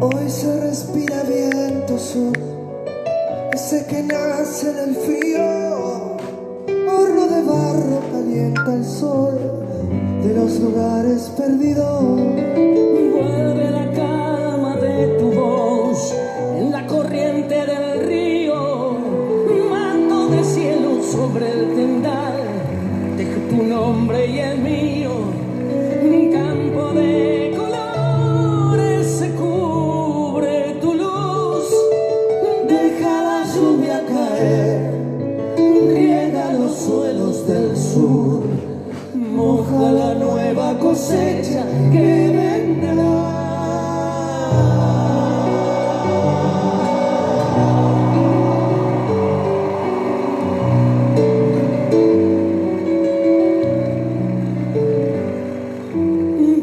Hoy se respira viento sur, ese que nace del frío. Horno de barro calienta el sol de los lugares perdidos. Vuelve la calma de tu voz en la corriente del río. Manto de cielo sobre el tendal, deja tu nombre y el mío. Un campo de colores se cubre tu luz. Deja la lluvia caer, riega los suelos del sur, moja la nueva cosecha que vendrá.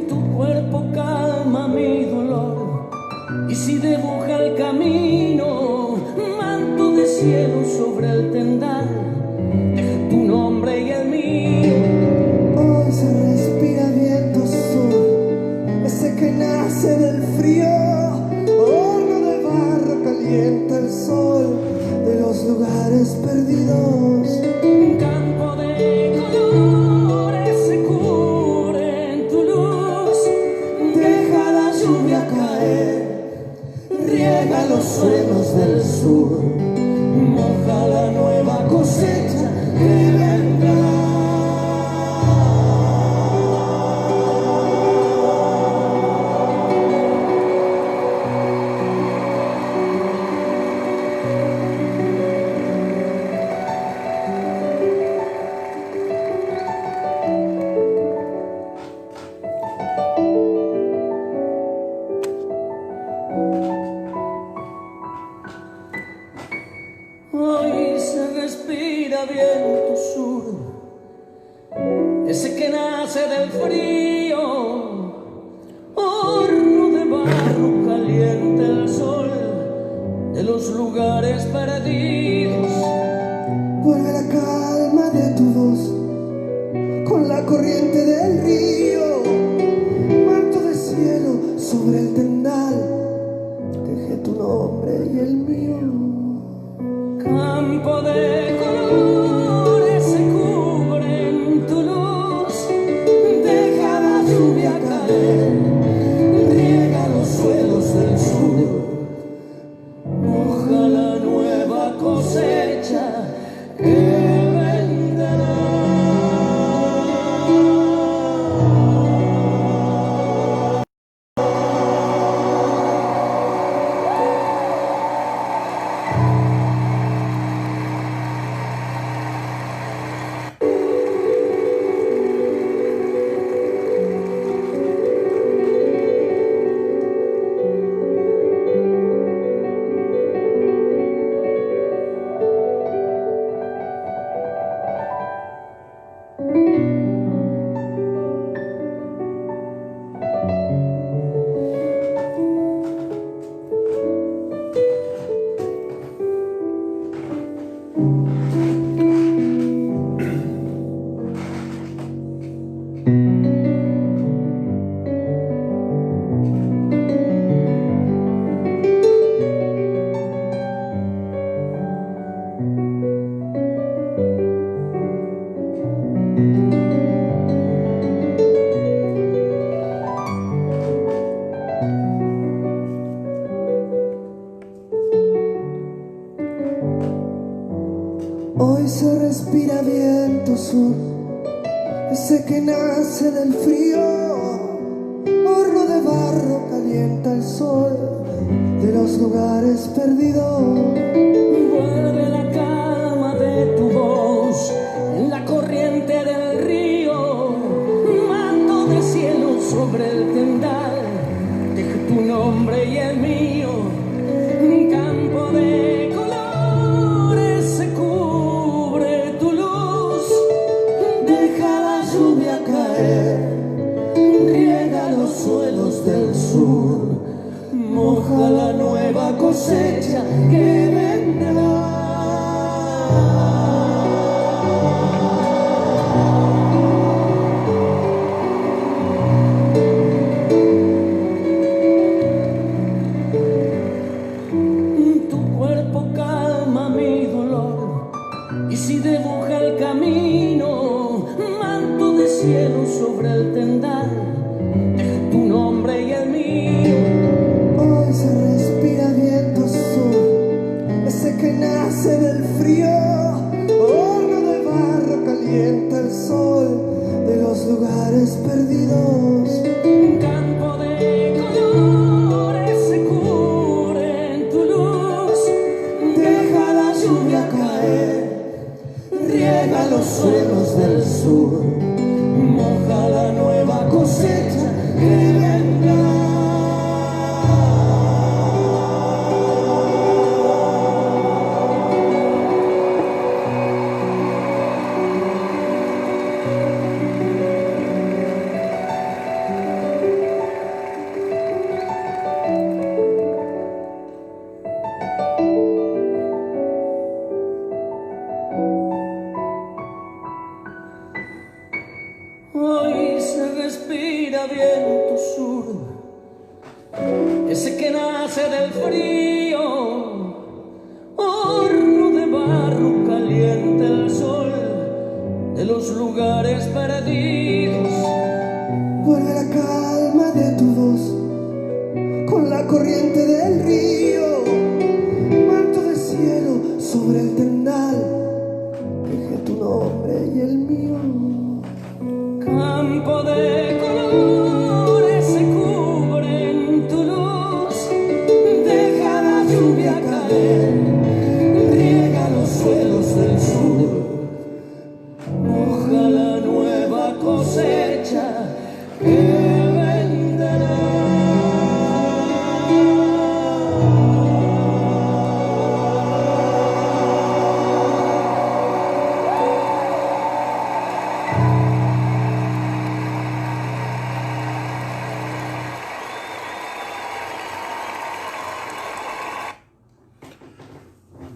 Tu cuerpo calma mi dolor y si dibuja el camino, manto de cielo sobre el tendal, deja tu nombre y el mío. Hoy se respira viento sur, ese que nace del frío. Horno de barro calienta el sol de los lugares perdidos. Un campo de colores se cubre en tu luz. Deja la lluvia caer, riega los suelos del sur, moja la nueva cosecha que vendrá. Hoy se respira viento sur, ese que nace del frío. Horno de barro calienta el sol de los lugares perdidos. Vuelve la calma de tu voz con la corriente del río. Manto de cielo sobre el tendal, dejé tu nombre y el mío. Campo de colores se cubre en tu luz. Deja la lluvia caer, riega los suelos del sur, Moja la nueva cosecha que vendrá. Hoy se respira viento sur, ese que nace del frío. Horno de barro calienta el sol de los lugares perdidos. Vuelve la calma de tu voz en la corriente del río. Manto de cielo sobre el tendal, deja tu nombre y el mío. Un campo de colores se cubre tu luz. Deja la lluvia caer, riega los suelos del sur, moja la nueva cosecha que vendrá. sobre el tendal, tu nombre y el mío. Hoy se respira viento sur, ese que nace del frío. Horno de barro calienta el sol de los lugares perdidos. Un campo de colores se cubre en tu luz. Deja la lluvia caer, riega los suelos del sur, Moja la nueva cosecha que vendrá. Hoy se respira viento sur, ese que nace del frío. Horno de barro calienta el sol de los lugares perdidos. Vuelve la calma de tu voz con la corriente del río. Manto de cielo sobre el tendal, deje tu nombre y el mío. Campo de colores se cubre en tu luz. Deja la lluvia caer, riega los suelos del sur. Moja la nueva cosecha que vendrá.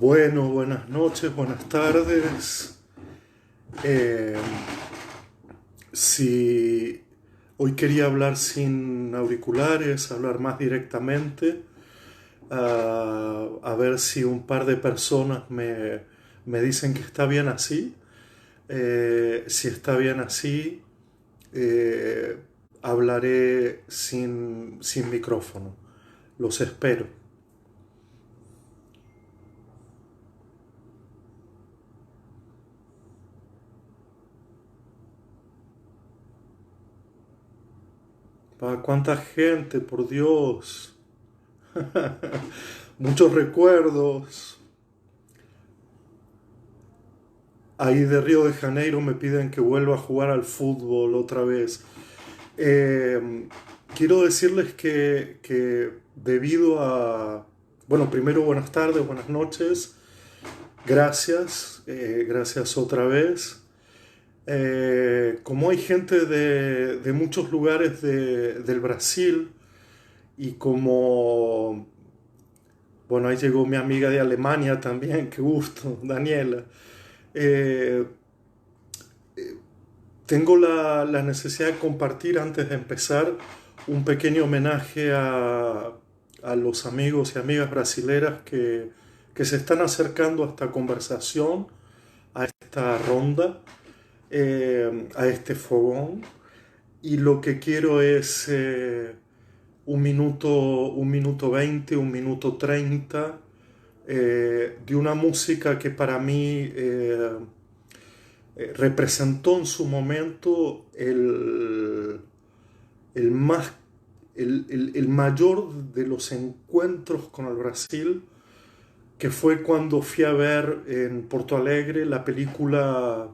Bueno, buenas noches, buenas tardes. Si hoy quería hablar sin auriculares, hablar más directamente, a ver si un par de personas me dicen que está bien así. Si está bien así, hablaré sin micrófono. Los espero. ¿Cuánta gente, por Dios? Muchos recuerdos. Ahí de Río de Janeiro me piden que vuelva a jugar al fútbol otra vez. Quiero decirles que debido a... Bueno, primero buenas tardes, buenas noches. Gracias, gracias otra vez. Como hay gente de muchos lugares del Brasil y como, bueno, ahí llegó mi amiga de Alemania también, qué gusto, Daniela. Tengo la necesidad de compartir antes de empezar un pequeño homenaje a los amigos y amigas brasileras que se están acercando a esta conversación, a esta ronda. A este fogón, y lo que quiero es un minuto 20, un minuto 30 de una música que para mí representó en su momento el mayor de los encuentros con el Brasil, que fue cuando fui a ver en Porto Alegre la película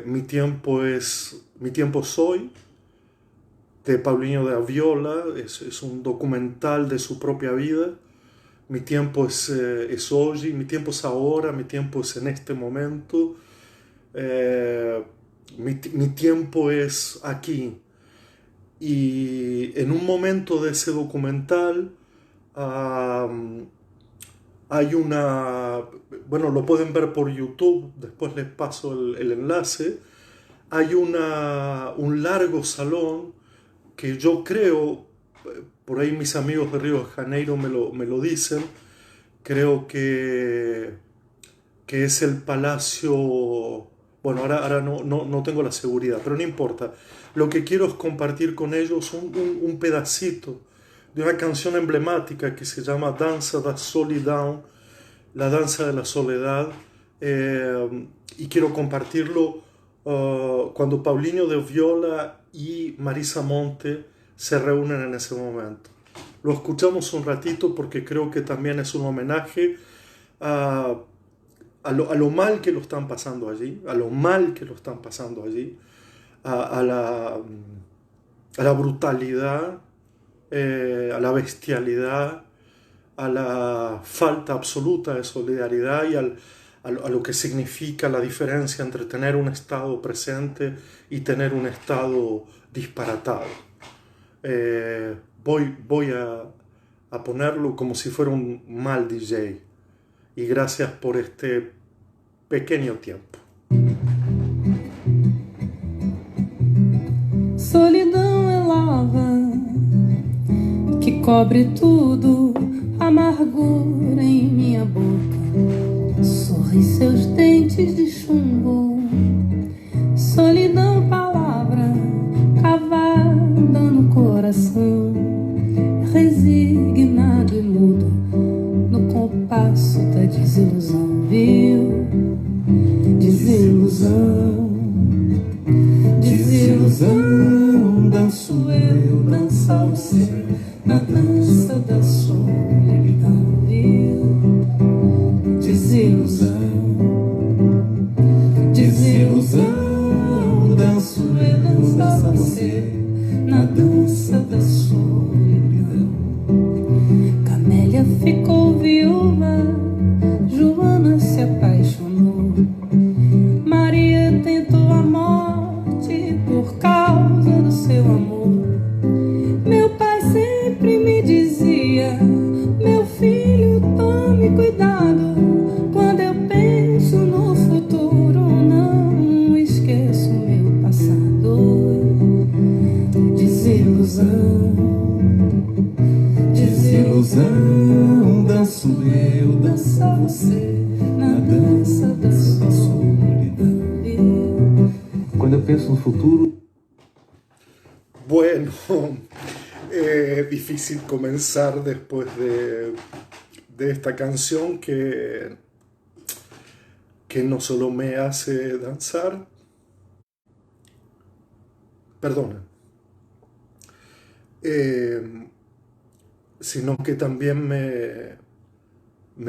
Mi tiempo soy, de Paulinho da Viola. Es un documental de su propia vida. Mi tiempo es hoy, mi tiempo es ahora, mi tiempo es en este momento, mi tiempo es aquí. Y en un momento de ese documental hay una, bueno, lo pueden ver por YouTube, después les paso el enlace. Hay un largo salón que yo creo, por ahí mis amigos de Río de Janeiro me lo dicen, creo que es el Palacio, Bueno, ahora no tengo la seguridad, pero no importa. Lo que quiero es compartir con ellos un pedacito de una canción emblemática que se llama Danza da Solidão, la danza de la soledad, y quiero compartirlo cuando Paulinho de Viola y Marisa Monte se reúnen en ese momento. Lo escuchamos un ratito porque creo que también es un homenaje a lo mal que lo están pasando allí, a lo mal que lo están pasando allí, a la brutalidad, a la bestialidad, a la falta absoluta de solidaridad y a lo que significa la diferencia entre tener un Estado presente y tener un Estado disparatado. Voy a ponerlo como si fuera un mal DJ. Y gracias por este pequeño tiempo. Solidão é lava que cobre tudo, amargura em minha boca, sorri seus dentes de chumbo. Solidão, palavra cavada no coração, resignado e mudo no compasso da desilusão, viu? Desilusão, desilusão, danço eu, dança você, na dança da solidão, viu? Desilusão, desilusão, danço eu, dança você, na dança da solidão. Camélia ficou viúva, Joana se apaixonou, Maria tentou a morte por causa do seu amor. Meu pai sempre me dizia: meu filho, tome cuidado, quando eu penso no futuro, não esqueço meu passado. Desilusão, desilusão, danço eu, dança você, na dança da solidão. Quando eu penso no futuro... Bueno, es difícil comenzar después de esta canción que no solo me hace danzar, perdona, sino que también me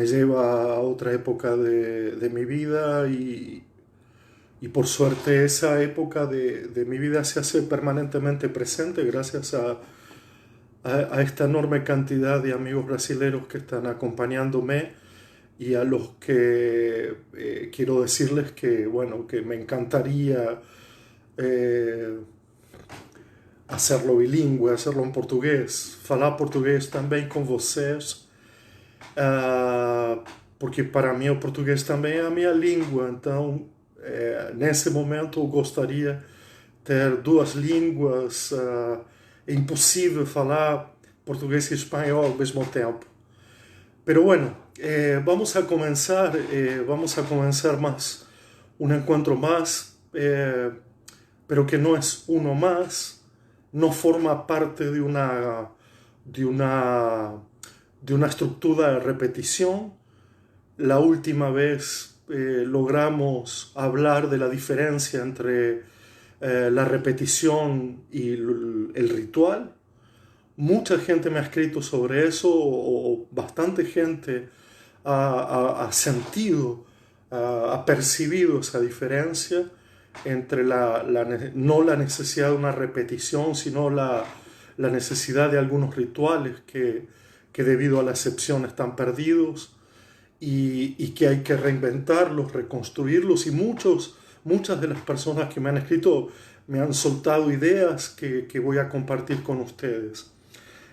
lleva a otra época de mi vida y por suerte esa época de mi vida se hace permanentemente presente gracias a esta enorme cantidad de amigos brasileños que están acompañándome y a los que quiero decirles que, bueno, que me encantaría hacerlo bilingüe, hacerlo en portugués, falar portugués también con vocês, porque para mí el portugués también es mi lengua, entonces nesse momento eu gostaria de ter duas línguas, é impossível falar português e espanhol ao mesmo tempo. Pero bueno, vamos a comenzar más, un encuentro más, pero que no es uno más, no forma parte de una estructura de repetición. La última vez logramos hablar de la diferencia entre la repetición y el ritual. Mucha gente me ha escrito sobre eso, o bastante gente ha sentido, ha percibido esa diferencia entre no la necesidad de una repetición, sino la necesidad de algunos rituales que debido a la excepción están perdidos. Y que hay que reinventarlos, reconstruirlos, y muchas de las personas que me han escrito me han soltado ideas que voy a compartir con ustedes.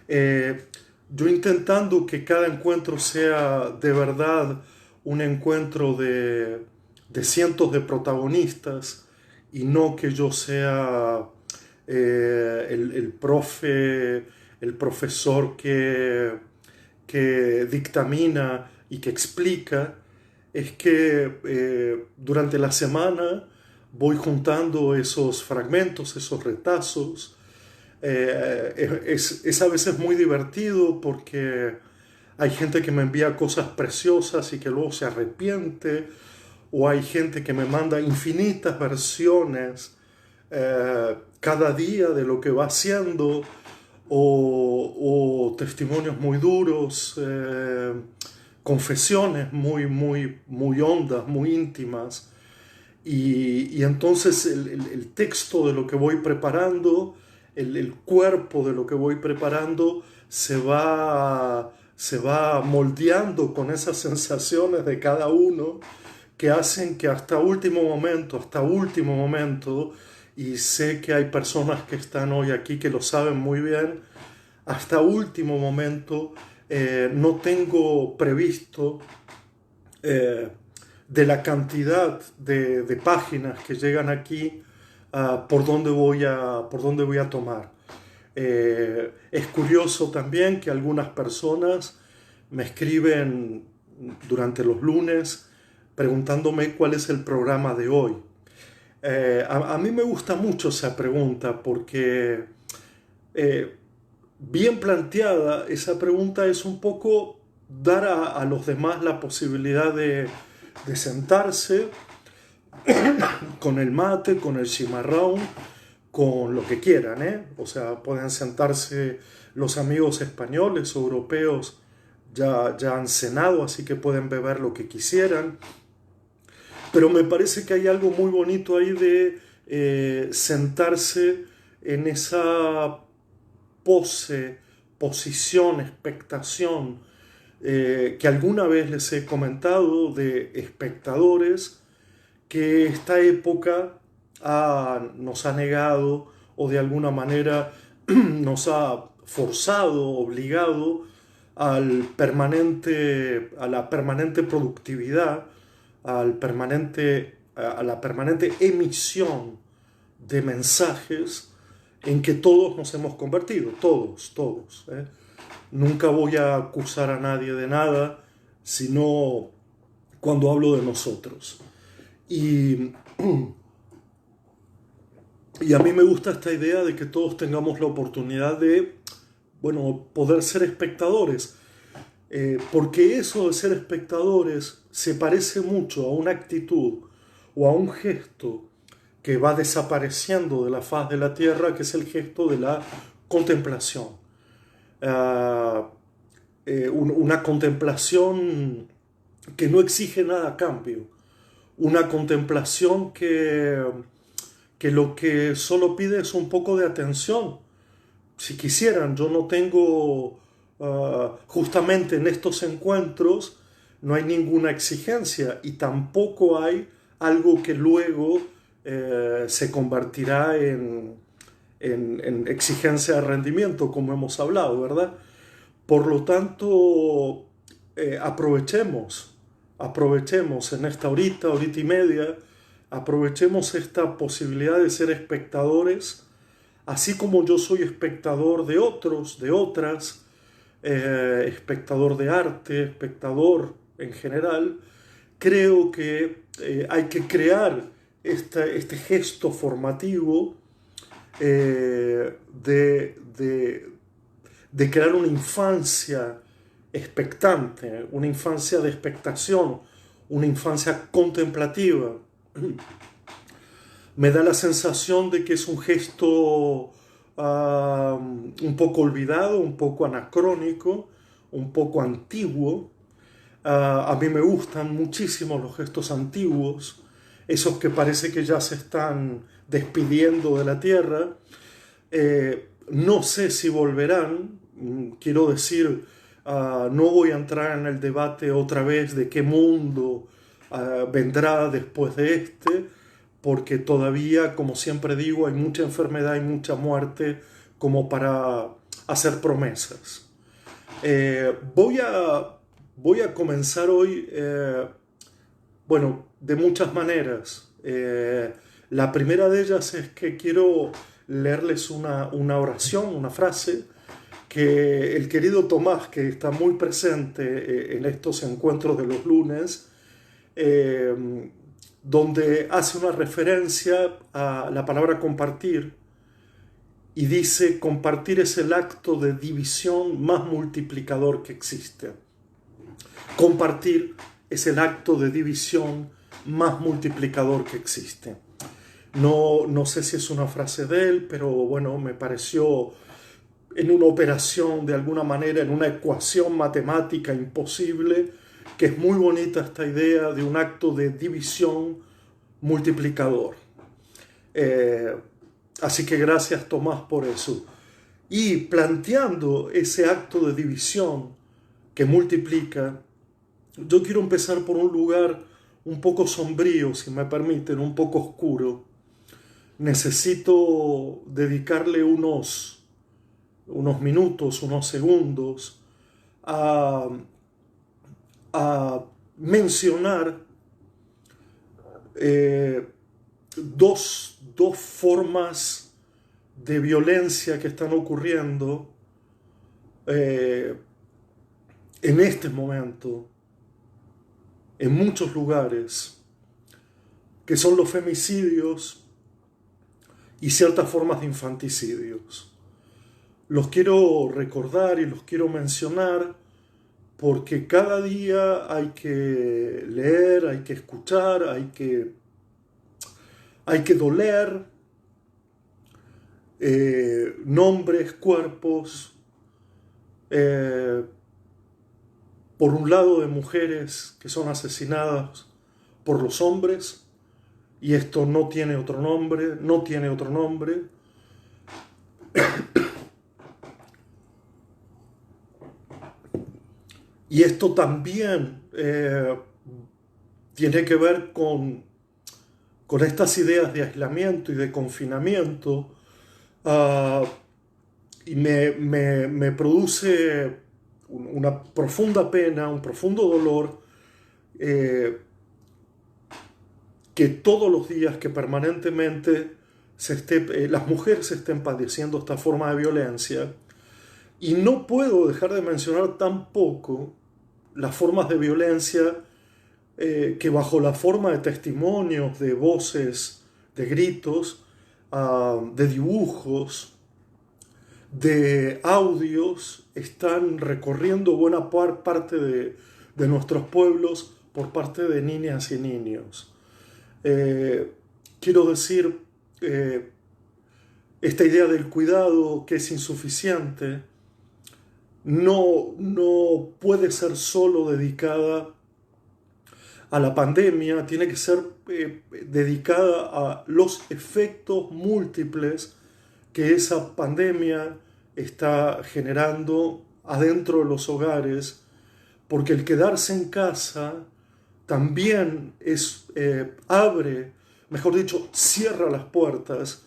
Yo intentando que cada encuentro sea de verdad un encuentro de cientos de protagonistas y no que yo sea el profesor que dictamina y que explica, es que durante la semana voy juntando esos fragmentos, esos retazos. Es a veces muy divertido porque hay gente que me envía cosas preciosas y que luego se arrepiente, o hay gente que me manda infinitas versiones cada día de lo que va haciendo, o testimonios muy duros, confesiones muy hondas, muy íntimas. Y entonces el texto de lo que voy preparando, el cuerpo de lo que voy preparando, se va moldeando con esas sensaciones de cada uno, que hacen que hasta último momento, y sé que hay personas que están hoy aquí que lo saben muy bien, hasta último momento no tengo previsto de la cantidad de páginas que llegan aquí, por dónde voy a tomar. Es curioso también que algunas personas me escriben durante los lunes preguntándome cuál es el programa de hoy. A mí me gusta mucho esa pregunta porque bien planteada, esa pregunta es un poco dar a los demás la posibilidad de sentarse con el mate, con el cimarrón, con lo que quieran, ¿eh? O sea, pueden sentarse los amigos españoles o europeos, ya han cenado, así que pueden beber lo que quisieran. Pero me parece que hay algo muy bonito ahí de sentarse en esa posición, expectación, que alguna vez les he comentado, de espectadores que esta época nos ha negado, o de alguna manera nos ha forzado, obligado a la permanente productividad, a la permanente emisión de mensajes en que todos nos hemos convertido, todos. Nunca voy a acusar a nadie de nada, sino cuando hablo de nosotros. Y a mí me gusta esta idea de que todos tengamos la oportunidad de, poder ser espectadores. Porque eso de ser espectadores se parece mucho a una actitud o a un gesto que va desapareciendo de la faz de la tierra, que es el gesto de la contemplación. Una contemplación que no exige nada a cambio. Una contemplación que lo que solo pide es un poco de atención. Si quisieran, yo no tengo... justamente en estos encuentros no hay ninguna exigencia, y tampoco hay algo que luego se convertirá en exigencia de rendimiento, como hemos hablado, ¿verdad? Por lo tanto, aprovechemos en esta horita y media, aprovechemos esta posibilidad de ser espectadores, así como yo soy espectador de otros, de otras, espectador de arte, espectador en general. Creo que hay que crear este gesto formativo de crear una infancia expectante, una infancia de expectación, una infancia contemplativa. Me da la sensación de que es un gesto un poco olvidado, un poco anacrónico, un poco antiguo. A mí me gustan muchísimo los gestos antiguos, esos que parece que ya se están despidiendo de la tierra. No sé si volverán, quiero decir, no voy a entrar en el debate otra vez de qué mundo vendrá después de este, porque todavía, como siempre digo, hay mucha enfermedad y mucha muerte como para hacer promesas. Voy a comenzar hoy, de muchas maneras. La primera de ellas es que quiero leerles una oración, una frase, que el querido Tomás, que está muy presente en estos encuentros de los lunes, donde hace una referencia a la palabra compartir y dice: compartir es el acto de división más multiplicador que existe. Compartir es el acto de división más multiplicador que existe. No sé si es una frase de él, pero bueno, me pareció en una operación de alguna manera, en una ecuación matemática imposible, que es muy bonita esta idea de un acto de división multiplicador. Así que gracias, Tomás, por eso. Y planteando ese acto de división que multiplica, yo quiero empezar por un lugar un poco sombrío, si me permiten, un poco oscuro. Necesito dedicarle unos minutos, unos segundos a mencionar dos formas de violencia que están ocurriendo en este momento en muchos lugares, que son los femicidios y ciertas formas de infanticidios. Los quiero recordar y los quiero mencionar porque cada día hay que leer, hay que escuchar, hay que doler nombres, cuerpos, por un lado de mujeres que son asesinadas por los hombres, y esto no tiene otro nombre, y esto también tiene que ver con estas ideas de aislamiento y de confinamiento, y me produce una profunda pena, un profundo dolor, que todos los días, que permanentemente las mujeres estén padeciendo esta forma de violencia. Y no puedo dejar de mencionar tampoco las formas de violencia que bajo la forma de testimonios, de voces, de gritos, de dibujos, de audios, están recorriendo buena parte de nuestros pueblos por parte de niñas y niños. Quiero decir, esta idea del cuidado que es insuficiente no puede ser solo dedicada a la pandemia, tiene que ser dedicada a los efectos múltiples que esa pandemia está generando adentro de los hogares, porque el quedarse en casa también cierra las puertas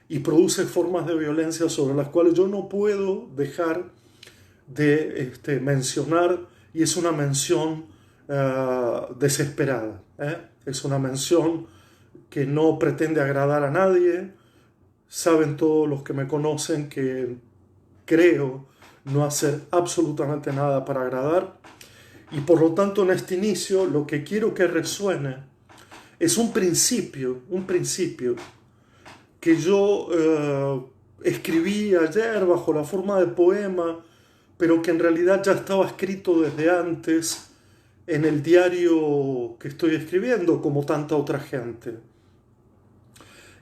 y produce formas de violencia sobre las cuales yo no puedo dejar de mencionar, y es una mención desesperada. Es una mención que no pretende agradar a nadie. Saben todos los que me conocen que creo no hacer absolutamente nada para agradar, y por lo tanto en este inicio lo que quiero que resuene es un principio que yo escribí ayer bajo la forma de poema, pero que en realidad ya estaba escrito desde antes en el diario que estoy escribiendo, como tanta otra gente.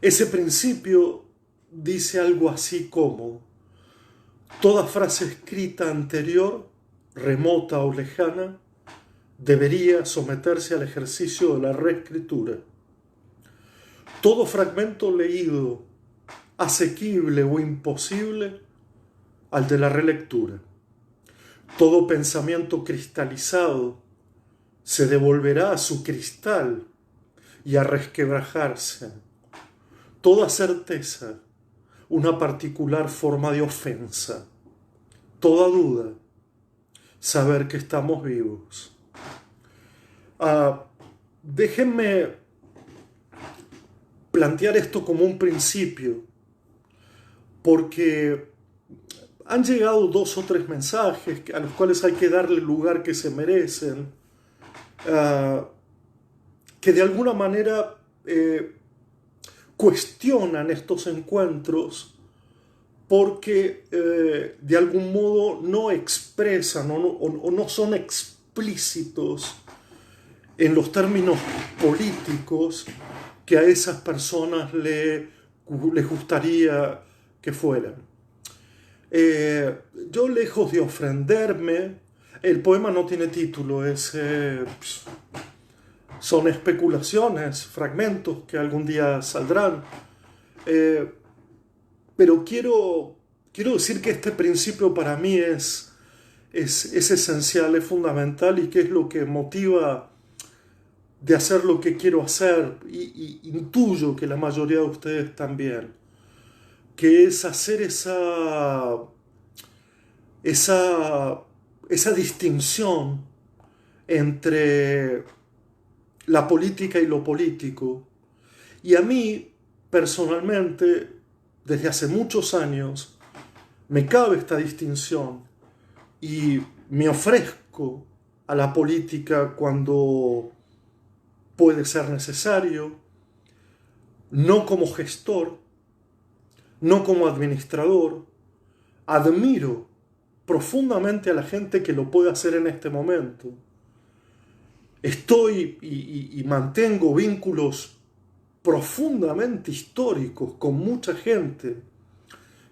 Ese principio dice algo así como: toda frase escrita anterior, remota o lejana, debería someterse al ejercicio de la reescritura. Todo fragmento leído, asequible o imposible, al de la relectura. Todo pensamiento cristalizado se devolverá a su cristal y a resquebrajarse. Toda certeza, una particular forma de ofensa. Toda duda, saber que estamos vivos. Déjenme plantear esto como un principio, porque han llegado 2 o 3 mensajes a los cuales hay que darle el lugar que se merecen, que de alguna manera cuestionan estos encuentros porque de algún modo no expresan o no son explícitos en los términos políticos que a esas personas les gustaría que fueran. Yo, lejos de ofenderme, el poema no tiene título, son especulaciones, fragmentos que algún día saldrán. Pero quiero decir que este principio para mí es esencial, es fundamental, y que es lo que motiva de hacer lo que quiero hacer, y intuyo que la mayoría de ustedes también, que es hacer esa distinción entre la política y lo político. Y a mí, personalmente, desde hace muchos años, me cabe esta distinción y me ofrezco a la política cuando puede ser necesario, no como gestor, no como administrador. Admiro profundamente a la gente que lo puede hacer en este momento. Estoy y mantengo vínculos profundamente históricos con mucha gente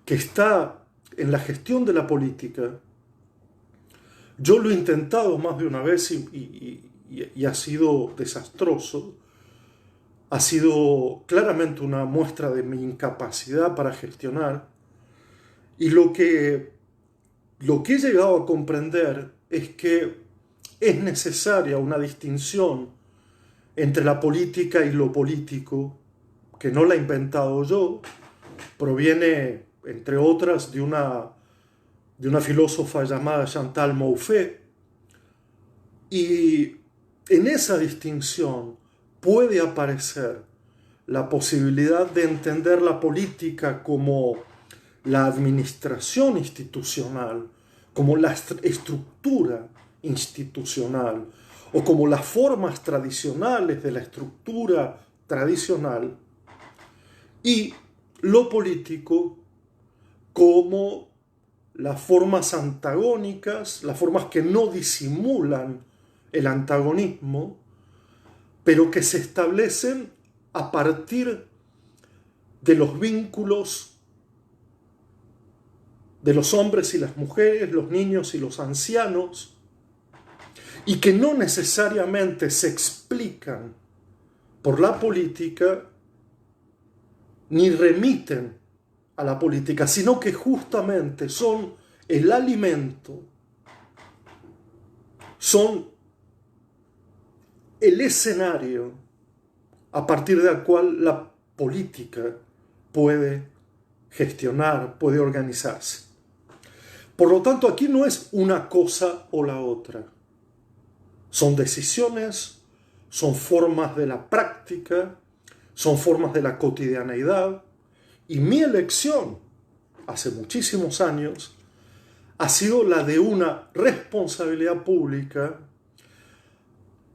que está en la gestión de la política. Yo lo he intentado más de una vez y ha sido desastroso. Ha sido claramente una muestra de mi incapacidad para gestionar. Y lo que he llegado a comprender es que es necesaria una distinción entre la política y lo político, que no la he inventado yo, proviene, entre otras, de una filósofa llamada Chantal Mouffe, y en esa distinción puede aparecer la posibilidad de entender la política como la administración institucional, como la estructura institucional, o como las formas tradicionales de la estructura tradicional, y lo político como las formas antagónicas, las formas que no disimulan el antagonismo, pero que se establecen a partir de los vínculos de los hombres y las mujeres, los niños y los ancianos, y que no necesariamente se explican por la política ni remiten a la política, sino que justamente son el alimento, son el escenario a partir del cual la política puede gestionar, puede organizarse. Por lo tanto, aquí no es una cosa o la otra. Son decisiones, son formas de la práctica, son formas de la cotidianeidad. Y mi elección, hace muchísimos años, ha sido la de una responsabilidad pública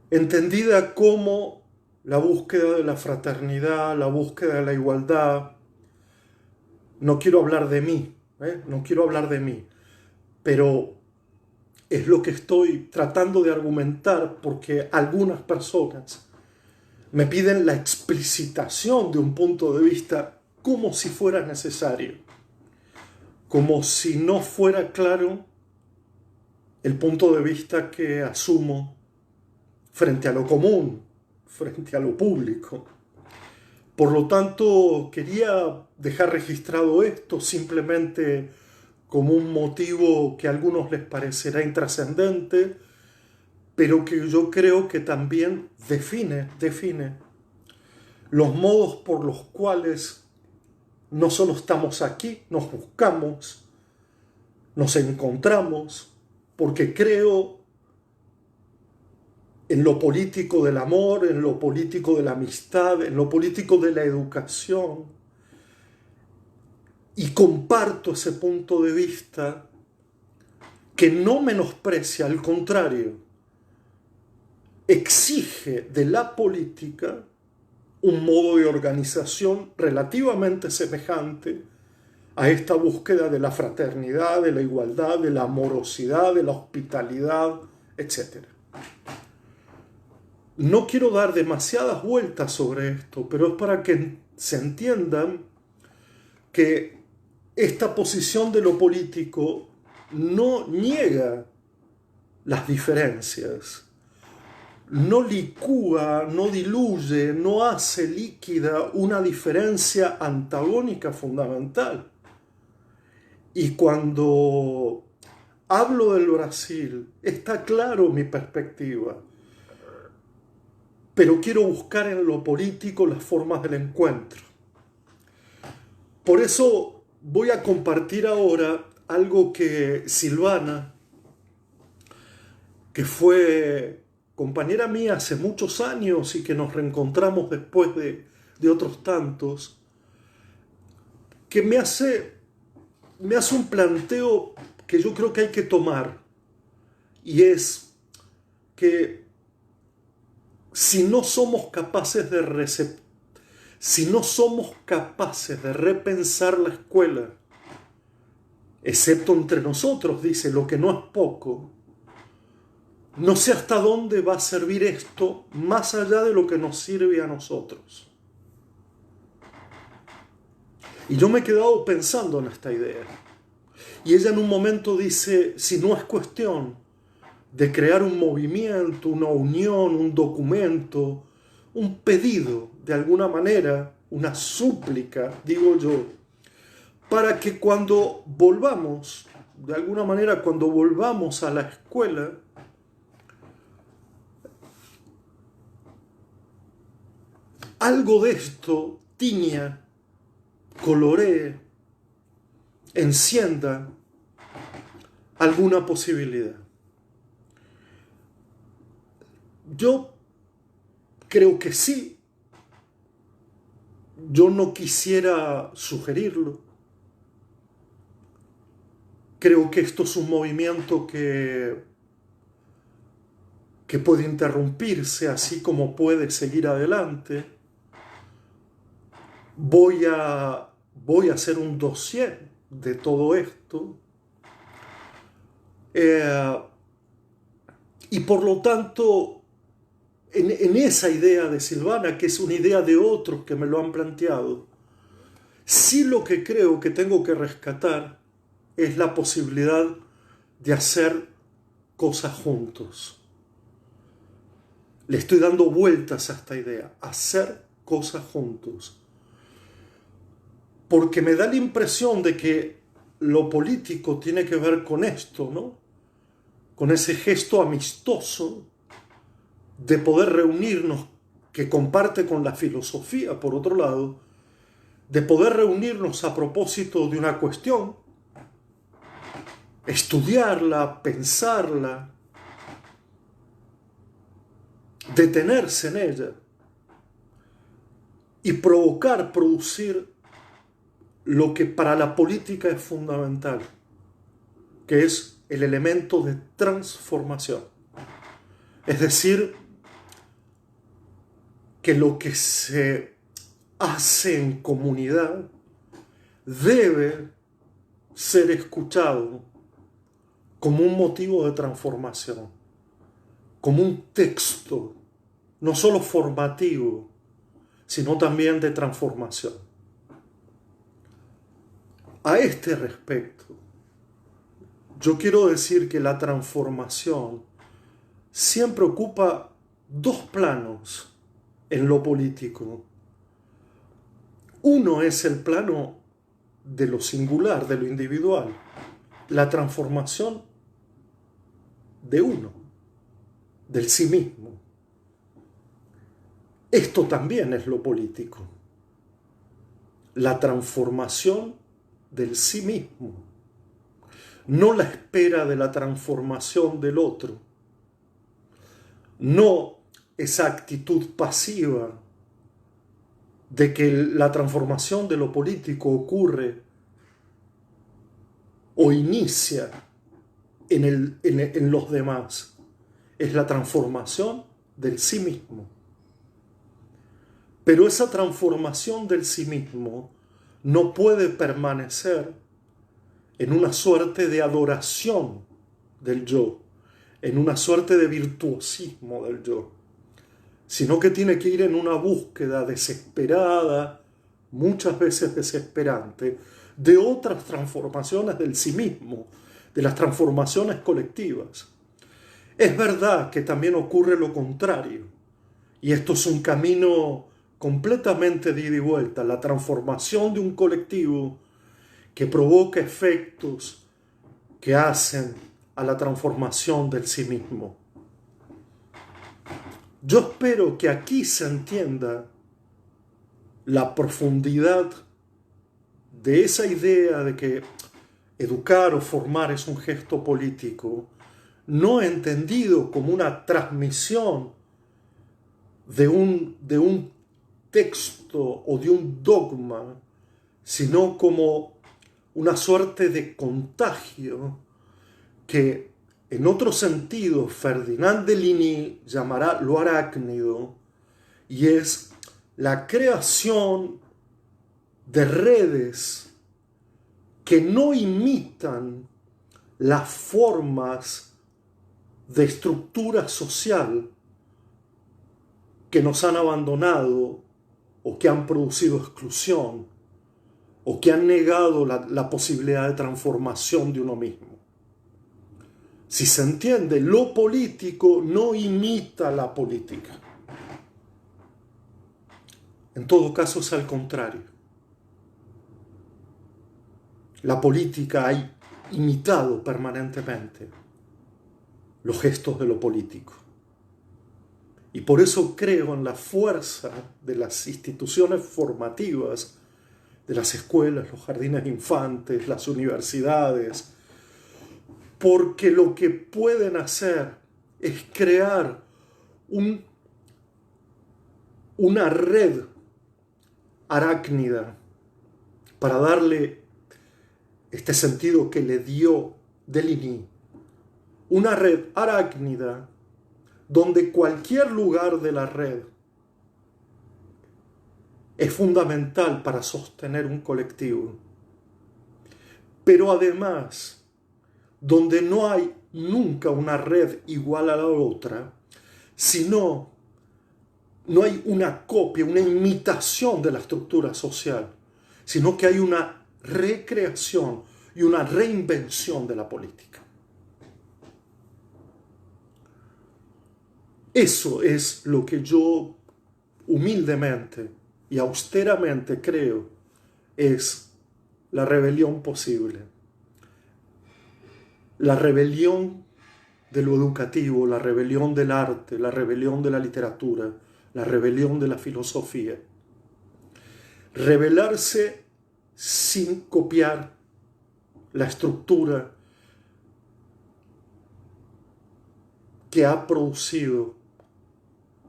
entendida como la búsqueda de la fraternidad, la búsqueda de la igualdad. No quiero hablar de mí, no quiero hablar de mí, pero es lo que estoy tratando de argumentar, porque algunas personas me piden la explicitación de un punto de vista como si fuera necesario, como si no fuera claro el punto de vista que asumo frente a lo común, frente a lo público. Por lo tanto, quería dejar registrado esto simplemente como un motivo que a algunos les parecerá intrascendente, pero que yo creo que también define los modos por los cuales no solo estamos aquí, nos buscamos, nos encontramos, porque creo en lo político del amor, en lo político de la amistad, en lo político de la educación. Y comparto ese punto de vista que no menosprecia, al contrario, exige de la política un modo de organización relativamente semejante a esta búsqueda de la fraternidad, de la igualdad, de la amorosidad, de la hospitalidad, etc. No quiero dar demasiadas vueltas sobre esto, pero es para que se entiendan que esta posición de lo político no niega las diferencias, no licúa, no diluye, no hace líquida una diferencia antagónica fundamental. Y cuando hablo del Brasil, está claro mi perspectiva, pero quiero buscar en lo político las formas del encuentro. Por eso voy a compartir ahora algo que Silvana, que fue compañera mía hace muchos años y que nos reencontramos después de otros tantos, que me hace un planteo que yo creo que hay que tomar, y es que si no somos capaces de repensar la escuela, excepto entre nosotros, dice, lo que no es poco, no sé hasta dónde va a servir esto más allá de lo que nos sirve a nosotros. Y yo me he quedado pensando en esta idea. Y ella en un momento dice, si no es cuestión de crear un movimiento, una unión, un documento, un pedido, de alguna manera, una súplica, digo yo, para que cuando volvamos, de alguna manera, cuando volvamos a la escuela, algo de esto tiña, coloree, encienda alguna posibilidad. Yo creo que sí. Yo no quisiera sugerirlo. Creo que esto es un movimiento que puede interrumpirse, así como puede seguir adelante. Voy a hacer un dossier de todo esto. Y por lo tanto, en esa idea de Silvana, que es una idea de otros que me lo han planteado, sí lo que creo que tengo que rescatar es la posibilidad de hacer cosas juntos. Le estoy dando vueltas a esta idea, hacer cosas juntos. Porque me da la impresión de que lo político tiene que ver con esto, ¿no? Con ese gesto amistoso de poder reunirnos, que comparte con la filosofía, por otro lado, de poder reunirnos a propósito de una cuestión, estudiarla, pensarla, detenerse en ella y producir lo que para la política es fundamental, que es el elemento de transformación. Es decir, que lo que se hace en comunidad debe ser escuchado como un motivo de transformación, como un texto, no solo formativo, sino también de transformación. A este respecto, yo quiero decir que la transformación siempre ocupa dos planos en lo político. Uno es el plano de lo singular, de lo individual, la transformación de uno, del sí mismo. Esto también es lo político, la transformación del sí mismo, no la espera de la transformación del otro, no esa actitud pasiva de que la transformación de lo político ocurre o inicia en los demás. Es la transformación del sí mismo. Pero esa transformación del sí mismo no puede permanecer en una suerte de adoración del yo, en una suerte de virtuosismo del yo, sino que tiene que ir en una búsqueda desesperada, muchas veces desesperante, de otras transformaciones del sí mismo, de las transformaciones colectivas. Es verdad que también ocurre lo contrario, y esto es un camino completamente de ida y vuelta, la transformación de un colectivo que provoca efectos que hacen a la transformación del sí mismo. Yo espero que aquí se entienda la profundidad de esa idea de que educar o formar es un gesto político, no entendido como una transmisión de un texto o de un dogma, sino como una suerte de contagio que en otro sentido Ferdinand de Ligny llamará lo arácnido, y es la creación de redes que no imitan las formas de estructura social que nos han abandonado o que han producido exclusión o que han negado la posibilidad de transformación de uno mismo. Si se entiende, lo político no imita la política. En todo caso es al contrario. La política ha imitado permanentemente los gestos de lo político. Y por eso creo en la fuerza de las instituciones formativas, de las escuelas, los jardines de infantes, las universidades, porque lo que pueden hacer es crear una red arácnida, para darle este sentido que le dio Deligny, una red arácnida donde cualquier lugar de la red es fundamental para sostener un colectivo, pero además donde no hay nunca una red igual a la otra, sino no hay una copia, una imitación de la estructura social, sino que hay una recreación y una reinvención de la política. Eso es lo que yo humildemente y austeramente creo es la rebelión posible. La rebelión de lo educativo, la rebelión del arte, la rebelión de la literatura, la rebelión de la filosofía. Rebelarse sin copiar la estructura que ha producido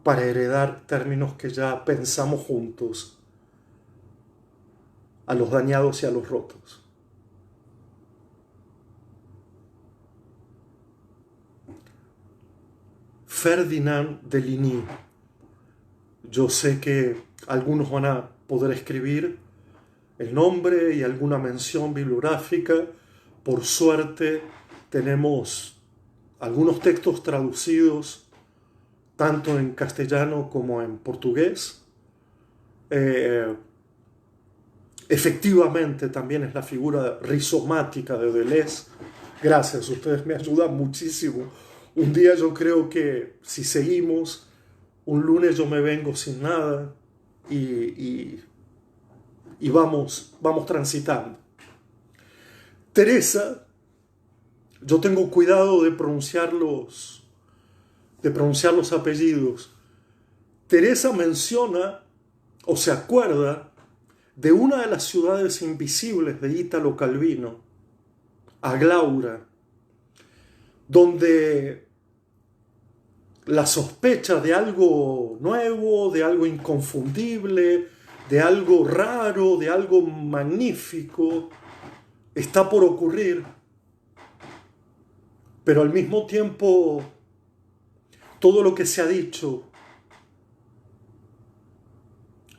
para heredar términos que ya pensamos juntos a los dañados y a los rotos. Ferdinand de Ligny. Yo sé que algunos van a poder escribir el nombre y alguna mención bibliográfica. Por suerte tenemos algunos textos traducidos tanto en castellano como en portugués. Efectivamente también es la figura rizomática de Deleuze. Gracias, ustedes me ayudan muchísimo. Un día yo creo que si seguimos, un lunes yo me vengo sin nada y vamos transitando. Teresa, yo tengo cuidado de pronunciar los apellidos. Teresa menciona o se acuerda de una de las ciudades invisibles de Ítalo Calvino, Aglaura, donde la sospecha de algo nuevo, de algo inconfundible, de algo raro, de algo magnífico, está por ocurrir, pero al mismo tiempo todo lo que se ha dicho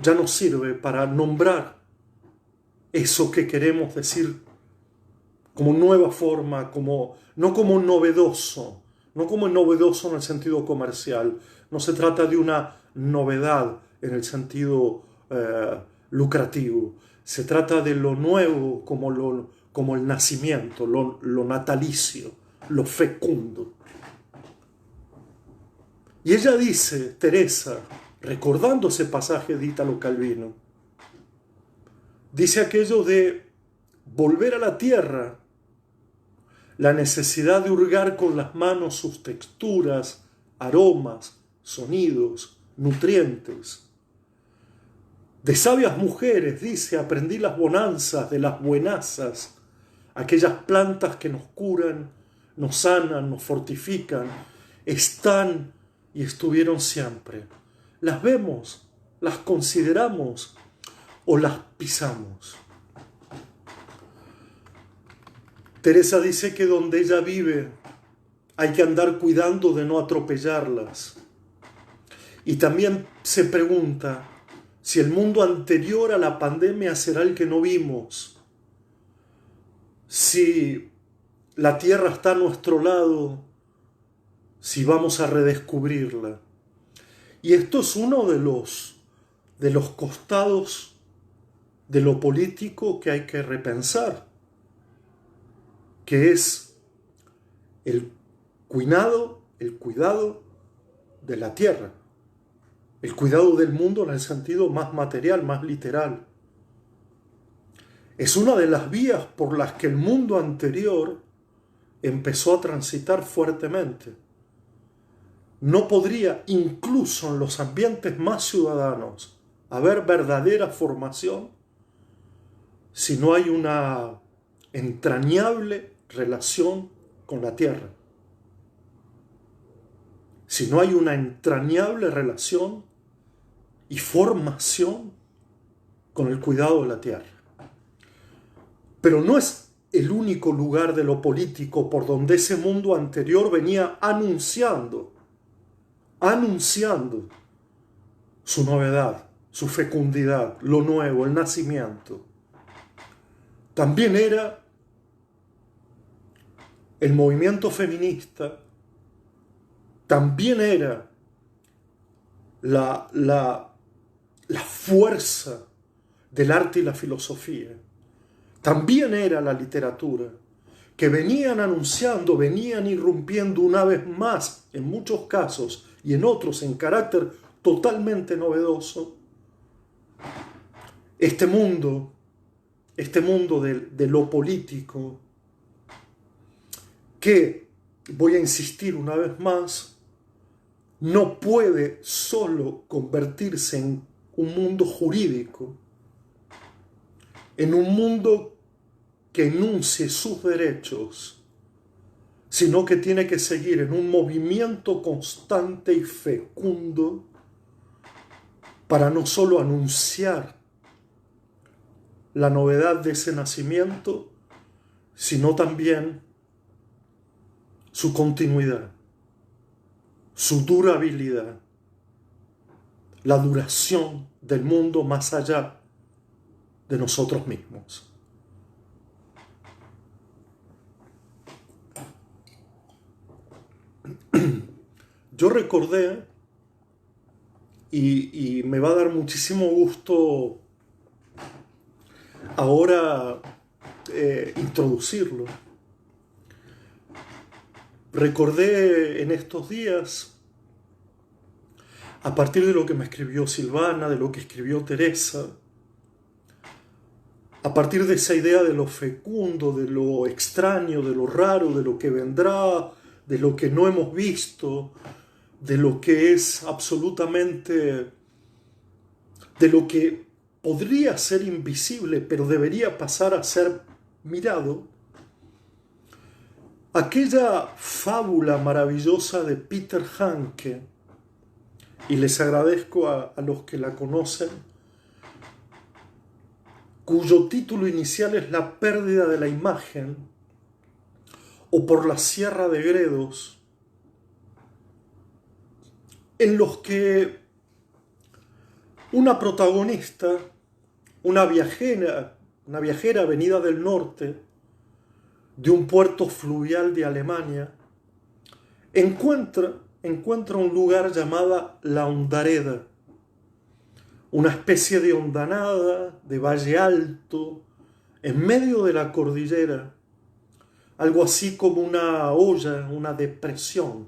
ya no sirve para nombrar eso que queremos decir como nueva forma, no como novedoso en el sentido comercial. No se trata de una novedad en el sentido lucrativo. Se trata de lo nuevo como el nacimiento, lo natalicio, lo fecundo. Y ella dice, Teresa, recordando ese pasaje de Italo Calvino, dice aquello de volver a la tierra, la necesidad de hurgar con las manos sus texturas, aromas, sonidos, nutrientes. De sabias mujeres, dice, aprendí las bonanzas de las buenazas, aquellas plantas que nos curan, nos sanan, nos fortifican, están y estuvieron siempre. Las vemos, las consideramos o las pisamos. Teresa dice que donde ella vive hay que andar cuidando de no atropellarlas. Y también se pregunta si el mundo anterior a la pandemia será el que no vimos, si la tierra está a nuestro lado, si vamos a redescubrirla. Y esto es uno de los costados de lo político que hay que repensar, que es el cuidado de la tierra, el cuidado del mundo en el sentido más material, más literal. Es una de las vías por las que el mundo anterior empezó a transitar fuertemente. No podría, incluso en los ambientes más ciudadanos, haber verdadera formación si no hay una entrañable relación con la tierra. Si no hay una entrañable relación y formación con el cuidado de la tierra. Pero no es el único lugar de lo político por donde ese mundo anterior venía anunciando su novedad, su fecundidad, lo nuevo, el nacimiento. También era el movimiento feminista, también era la fuerza del arte y la filosofía, también era la literatura, que venían anunciando, venían irrumpiendo una vez más, en muchos casos y en otros en carácter totalmente novedoso, este mundo de lo político, que, voy a insistir una vez más, no puede solo convertirse en un mundo jurídico, en un mundo que enuncie sus derechos, sino que tiene que seguir en un movimiento constante y fecundo para no solo anunciar la novedad de ese nacimiento, sino también su continuidad, su durabilidad, la duración del mundo más allá de nosotros mismos. Yo recordé, y me va a dar muchísimo gusto ahora introducirlo. Recordé en estos días, a partir de lo que me escribió Silvana, de lo que escribió Teresa, a partir de esa idea de lo fecundo, de lo extraño, de lo raro, de lo que vendrá, de lo que no hemos visto, de lo que es absolutamente, de lo que podría ser invisible, pero debería pasar a ser mirado. Aquella fábula maravillosa de Peter Handke, y les agradezco a los que la conocen, cuyo título inicial es La pérdida de la imagen, o Por la sierra de Gredos, en los que una protagonista, una viajera venida del norte, de un puerto fluvial de Alemania, encuentra un lugar llamado La Hondareda, una especie de hondanada, de valle alto, en medio de la cordillera, algo así como una olla, una depresión.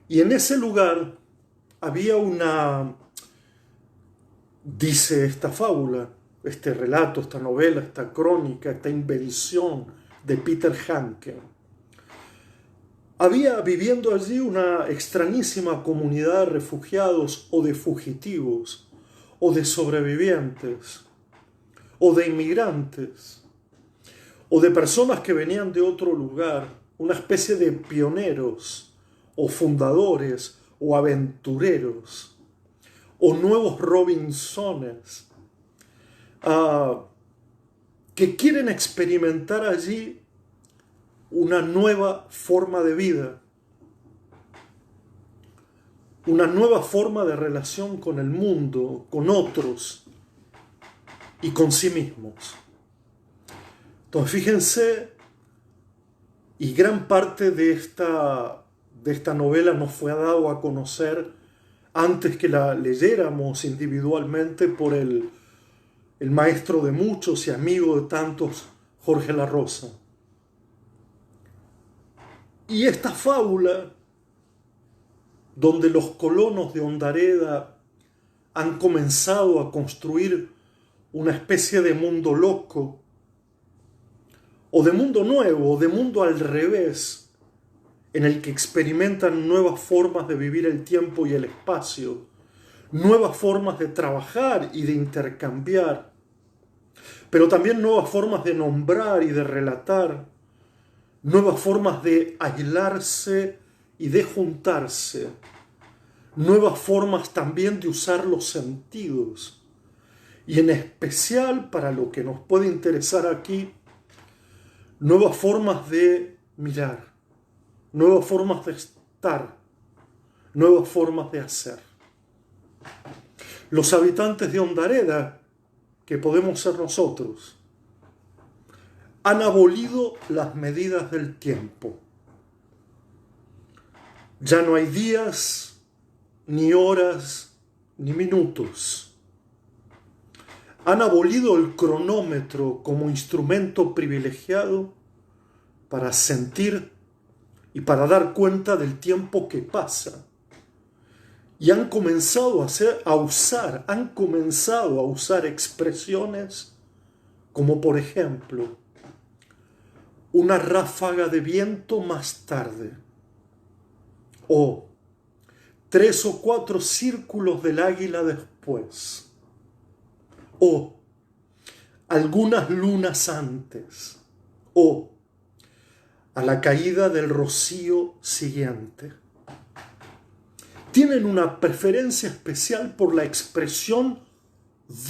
Y en ese lugar había dice esta fábula, este relato, esta novela, esta crónica, esta invención de Peter Handke. Había viviendo allí una extrañísima comunidad de refugiados o de fugitivos, o de sobrevivientes, o de inmigrantes, o de personas que venían de otro lugar, una especie de pioneros, o fundadores, o aventureros, o nuevos Robinsones, que quieren experimentar allí una nueva forma de vida, una nueva forma de relación con el mundo, con otros y con sí mismos. Entonces fíjense, y gran parte de esta novela nos fue dado a conocer antes que la leyéramos individualmente por el maestro de muchos y amigo de tantos, Jorge La Rosa. Y esta fábula, donde los colonos de Hondareda han comenzado a construir una especie de mundo loco, o de mundo nuevo, o de mundo al revés, en el que experimentan nuevas formas de vivir el tiempo y el espacio, nuevas formas de trabajar y de intercambiar, pero también nuevas formas de nombrar y de relatar, nuevas formas de aislarse y de juntarse, nuevas formas también de usar los sentidos, y en especial, para lo que nos puede interesar aquí, nuevas formas de mirar, nuevas formas de estar, nuevas formas de hacer. Los habitantes de Hondareda, que podemos ser nosotros, han abolido las medidas del tiempo. Ya no hay días, ni horas, ni minutos. Han abolido el cronómetro como instrumento privilegiado para sentir y para dar cuenta del tiempo que pasa. Y han comenzado a usar expresiones como, por ejemplo, una ráfaga de viento más tarde, o 3 o 4 círculos del águila después, o algunas lunas antes, o a la caída del rocío siguiente. Tienen una preferencia especial por la expresión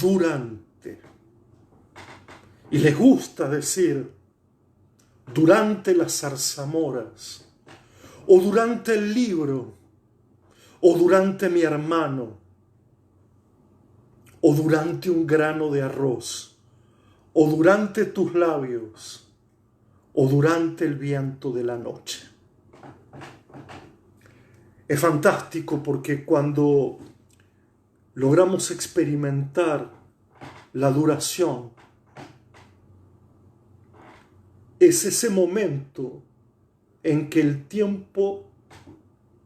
durante. Y les gusta decir durante las zarzamoras, o durante el libro, o durante mi hermano, o durante un grano de arroz, o durante tus labios, o durante el viento de la noche. Es fantástico porque cuando logramos experimentar la duración, es ese momento en que el tiempo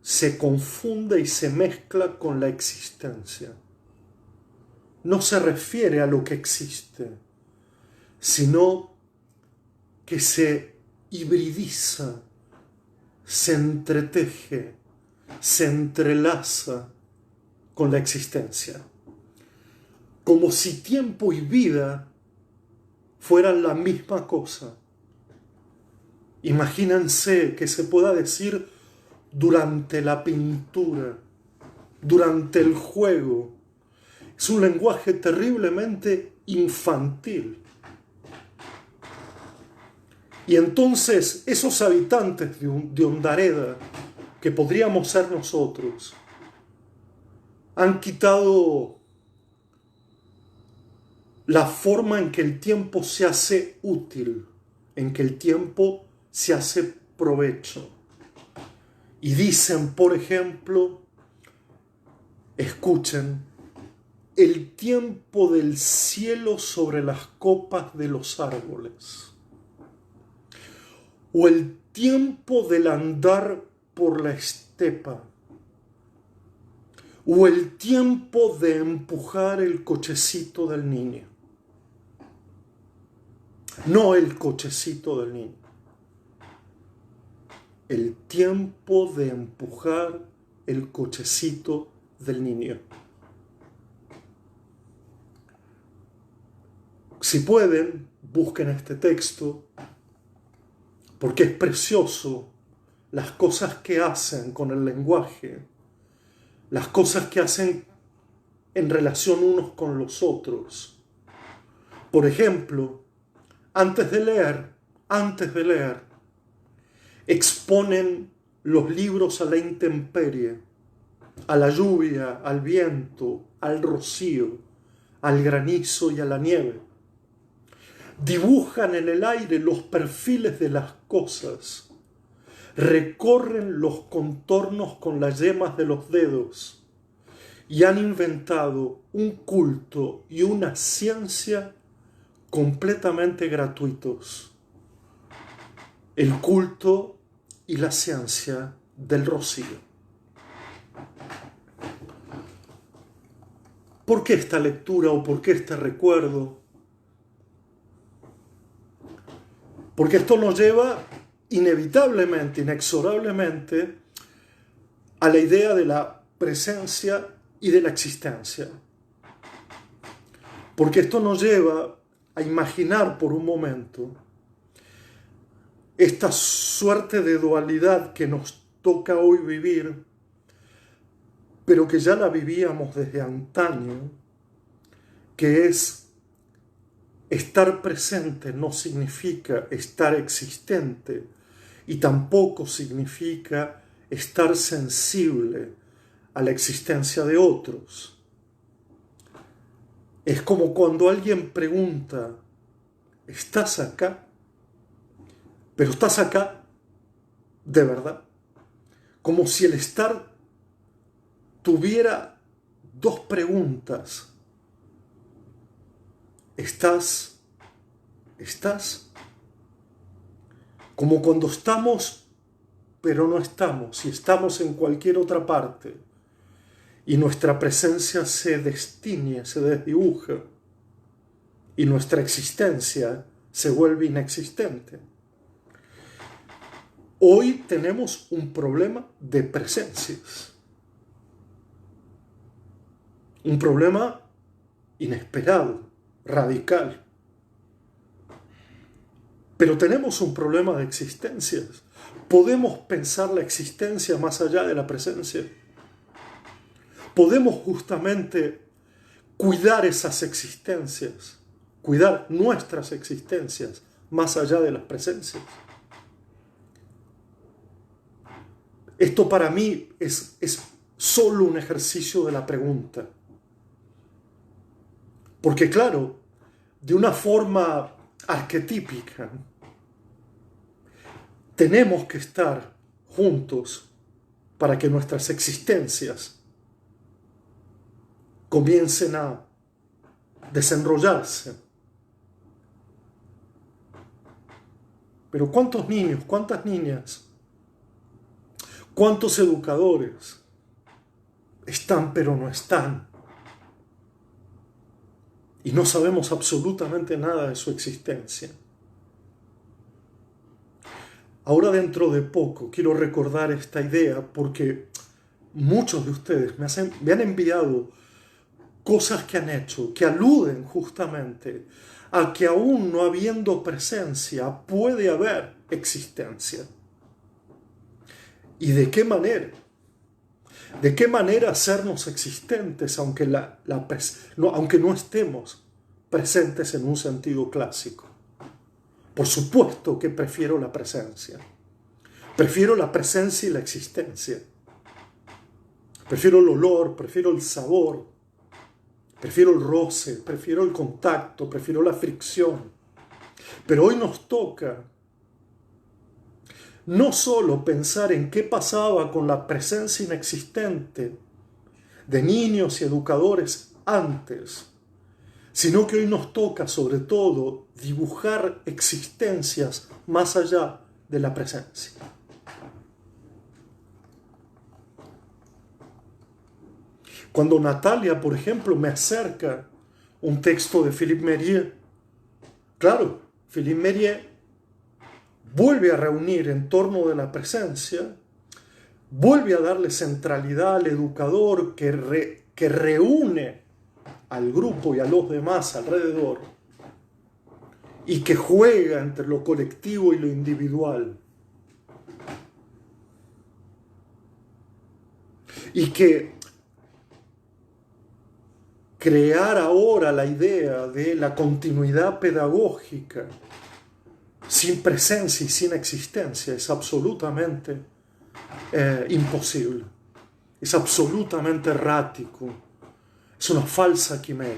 se confunde y se mezcla con la existencia. No se refiere a lo que existe, sino que se hibridiza, se entreteje, se entrelaza con la existencia. Como si tiempo y vida fueran la misma cosa. Imagínense que se pueda decir durante la pintura, durante el juego. Es un lenguaje terriblemente infantil. Y entonces esos habitantes de Hondareda que podríamos ser nosotros, han quitado la forma en que el tiempo se hace útil, en que el tiempo se hace provecho. Y dicen, por ejemplo, escuchen, el tiempo del cielo sobre las copas de los árboles, o el tiempo del andar por la estepa, o el tiempo de empujar el cochecito del niño. No el cochecito del niño. El tiempo de empujar el cochecito del niño. Si pueden, busquen este texto, porque es precioso las cosas que hacen con el lenguaje, las cosas que hacen en relación unos con los otros. Por ejemplo, antes de leer, exponen los libros a la intemperie, a la lluvia, al viento, al rocío, al granizo y a la nieve. Dibujan en el aire los perfiles de las cosas, recorren los contornos con las yemas de los dedos y han inventado un culto y una ciencia completamente gratuitos. El culto y la ciencia del rocío. ¿Por qué esta lectura o por qué este recuerdo? Porque esto nos lleva inevitablemente, inexorablemente, a la idea de la presencia y de la existencia. Porque esto nos lleva a imaginar por un momento esta suerte de dualidad que nos toca hoy vivir, pero que ya la vivíamos desde antaño, que es estar presente no significa estar existente y tampoco significa estar sensible a la existencia de otros. Es como cuando alguien pregunta, ¿estás acá? Pero estás acá de verdad. Como si el estar tuviera dos preguntas. ¿Estás? Como cuando estamos, pero no estamos, y estamos en cualquier otra parte, y nuestra presencia se destiñe, se desdibuja, y nuestra existencia se vuelve inexistente. Hoy tenemos un problema de presencias, un problema inesperado, radical. Pero tenemos un problema de existencias. ¿Podemos pensar la existencia más allá de la presencia? ¿Podemos justamente cuidar esas existencias, cuidar nuestras existencias más allá de las presencias? Esto para mí es solo un ejercicio de la pregunta. Porque claro, de una forma arquetípica, tenemos que estar juntos para que nuestras existencias comiencen a desenrollarse. Pero ¿cuántos niños, cuántas niñas, cuántos educadores están pero no están? Y no sabemos absolutamente nada de su existencia. Ahora dentro de poco quiero recordar esta idea porque muchos de ustedes me han enviado cosas que han hecho, que aluden justamente a que aún no habiendo presencia puede haber existencia. ¿Y de qué manera? ¿De qué manera hacernos existentes aunque no estemos presentes en un sentido clásico? Por supuesto que prefiero la presencia. Prefiero la presencia y la existencia. Prefiero el olor, prefiero el sabor, prefiero el roce, prefiero el contacto, prefiero la fricción. Pero hoy nos toca no solo pensar en qué pasaba con la presencia inexistente de niños y educadores antes, sino que hoy nos toca sobre todo dibujar existencias más allá de la presencia. Cuando Natalia, por ejemplo, me acerca un texto de Philippe Mérieux, claro, Philippe Mérieux vuelve a reunir en torno de la presencia, vuelve a darle centralidad al educador que reúne al grupo y a los demás alrededor y que juega entre lo colectivo y lo individual. Y que crear ahora la idea de la continuidad pedagógica sin presencia y sin existencia es absolutamente imposible, es absolutamente errático, es una falsa quimera.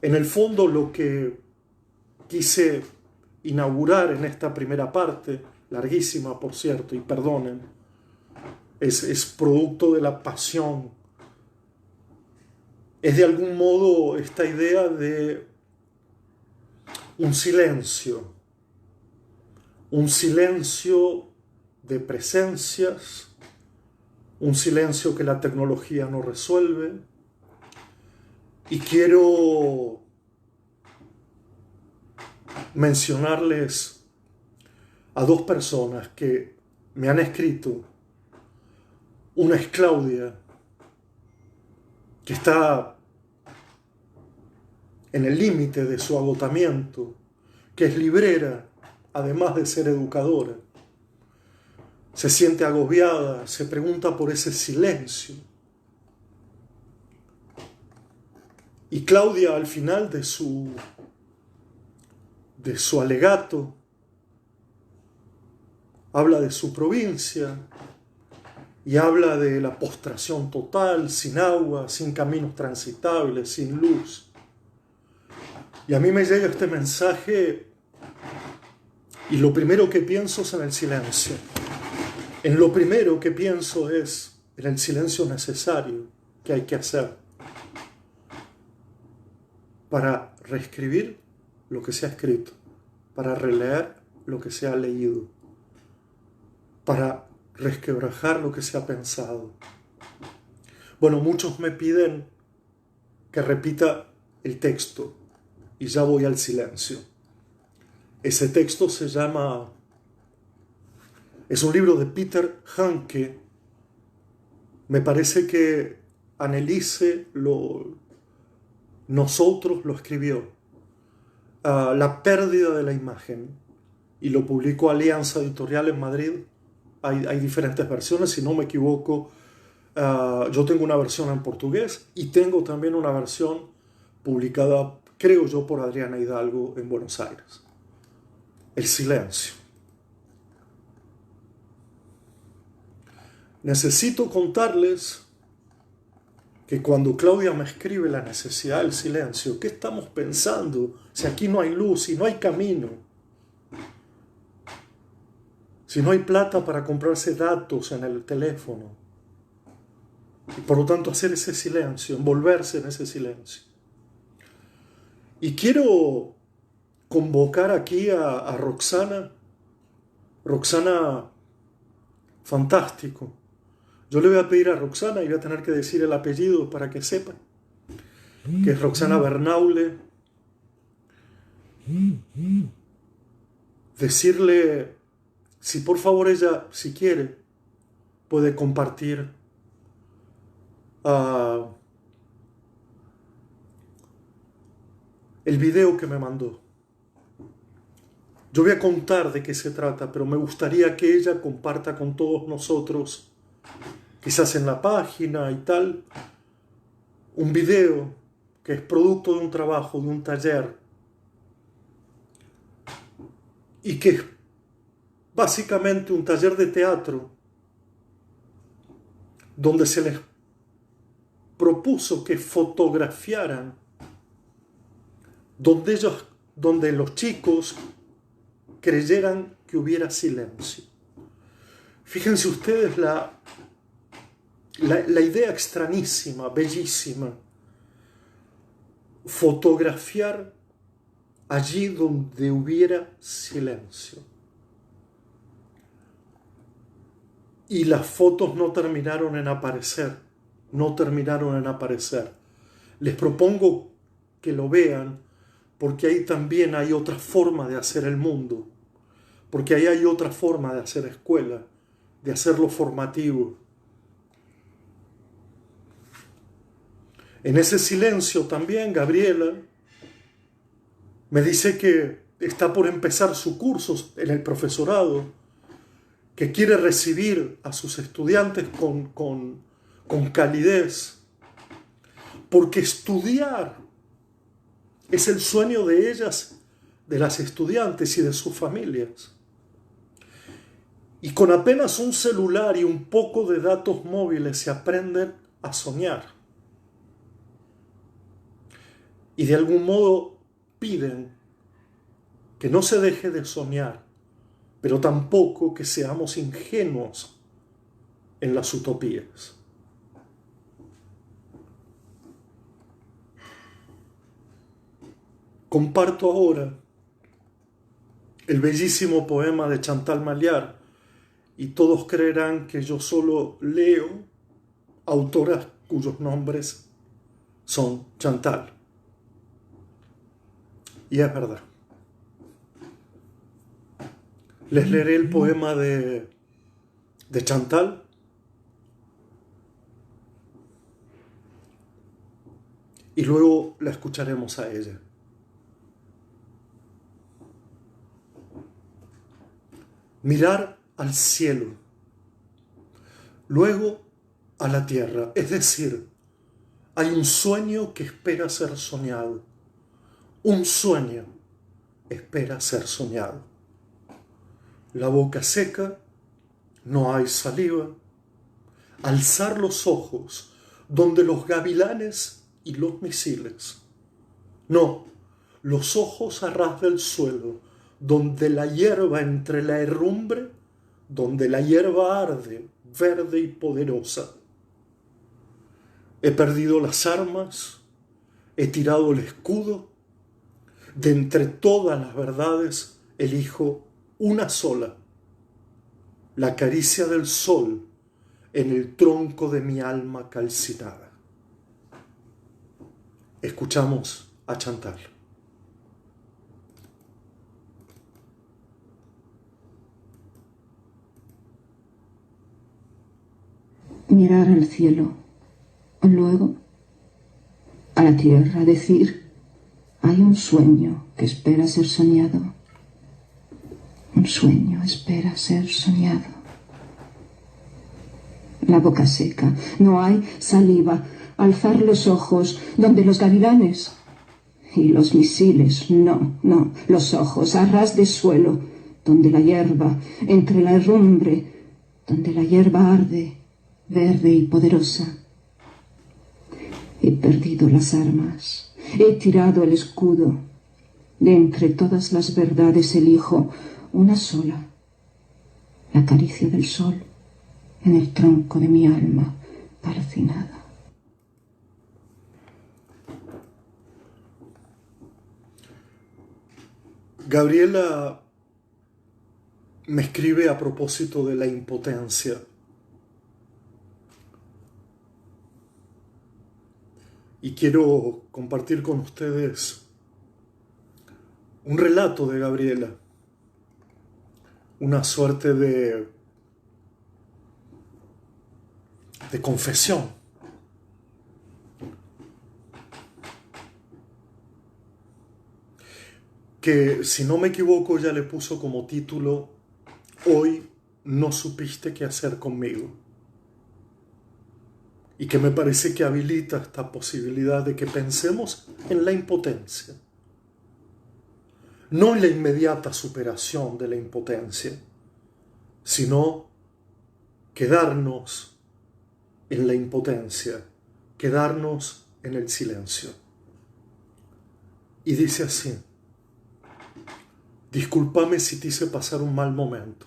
En el fondo, lo que quise inaugurar en esta primera parte, larguísima por cierto, y perdonen, es producto de la pasión, es de algún modo esta idea de un silencio de presencias, un silencio que la tecnología no resuelve. Y quiero mencionarles a dos personas que me han escrito. Una es Claudia, que está en el límite de su agotamiento, que es librera, además de ser educadora. Se siente agobiada, se pregunta por ese silencio. Y Claudia, al final de su alegato, habla de su provincia y habla de la postración total, sin agua, sin caminos transitables, sin luz. Y a mí me llega este mensaje y lo primero que pienso es en el silencio. En lo primero que pienso es en el silencio necesario que hay que hacer para reescribir lo que se ha escrito, para releer lo que se ha leído, para resquebrajar lo que se ha pensado. Bueno, muchos me piden que repita el texto y ya voy al silencio. Ese texto se llama, es un libro de Peter Hanke. Me parece que Anneliese Nosotros lo escribió, La pérdida de la imagen, y lo publicó Alianza Editorial en Madrid. Hay diferentes versiones, si no me equivoco. Yo tengo una versión en portugués y tengo también una versión publicada, creo yo, por Adriana Hidalgo en Buenos Aires. El silencio. Necesito contarles que cuando Claudia me escribe la necesidad del silencio, ¿qué estamos pensando si aquí no hay luz, si no hay camino? Si no hay plata para comprarse datos en el teléfono. Y por lo tanto hacer ese silencio, envolverse en ese silencio. Y quiero convocar aquí a Roxana. Roxana, fantástico. Yo le voy a pedir a Roxana, y voy a tener que decir el apellido para que sepan, que es Roxana Bernaule. Decirle, si por favor ella, si quiere, puede compartir el video que me mandó. Yo voy a contar de qué se trata, pero me gustaría que ella comparta con todos nosotros, quizás en la página y tal, un video que es producto de un trabajo, de un taller, y que básicamente un taller de teatro donde se les propuso que fotografiaran, donde los chicos creyeran que hubiera silencio. Fíjense ustedes la idea extrañísima, bellísima. Fotografiar allí donde hubiera silencio. Y las fotos no terminaron en aparecer. Les propongo que lo vean, porque ahí también hay otra forma de hacer el mundo. Porque ahí hay otra forma de hacer escuela, de hacerlo formativo. En ese silencio también Gabriela me dice que está por empezar su curso en el profesorado, que quiere recibir a sus estudiantes con calidez, porque estudiar es el sueño de ellas, de las estudiantes y de sus familias. Y con apenas un celular y un poco de datos móviles se aprenden a soñar. Y de algún modo piden que no se deje de soñar, pero tampoco que seamos ingenuos en las utopías. Comparto ahora el bellísimo poema de Chantal Maillard, y todos creerán que yo solo leo autoras cuyos nombres son Chantal. Y es verdad. Les leeré el poema de Chantal. Y luego la escucharemos a ella. Mirar al cielo, luego a la tierra, es decir, hay un sueño que espera ser soñado. Un sueño espera ser soñado. La boca seca, no hay saliva. Alzar los ojos donde los gavilanes y los misiles. No, los ojos a ras del suelo, donde la hierba entre la herrumbre, donde la hierba arde, verde y poderosa. He perdido las armas, he tirado el escudo. De entre todas las verdades elijo una sola, la caricia del sol en el tronco de mi alma calcinada. Escuchamos a Chantal. Mirar al cielo, luego a la tierra, decir: hay un sueño que espera ser soñado. Un sueño espera ser soñado. La boca seca, no hay saliva. Alzar los ojos donde los gavilanes y los misiles, no, los ojos a ras de suelo, donde la hierba entre la herrumbre, donde la hierba arde, verde y poderosa. He perdido las armas, he tirado el escudo. De entre todas las verdades elijo una sola, la caricia del sol en el tronco de mi alma calcinada. Gabriela me escribe a propósito de la impotencia. Y quiero compartir con ustedes un relato de Gabriela, una suerte de confesión. Que, si no me equivoco, ya le puso como título: Hoy no supiste qué hacer conmigo. Y que me parece que habilita esta posibilidad de que pensemos en la impotencia. No en la inmediata superación de la impotencia, sino quedarnos en la impotencia, quedarnos en el silencio. Y dice así: discúlpame si te hice pasar un mal momento.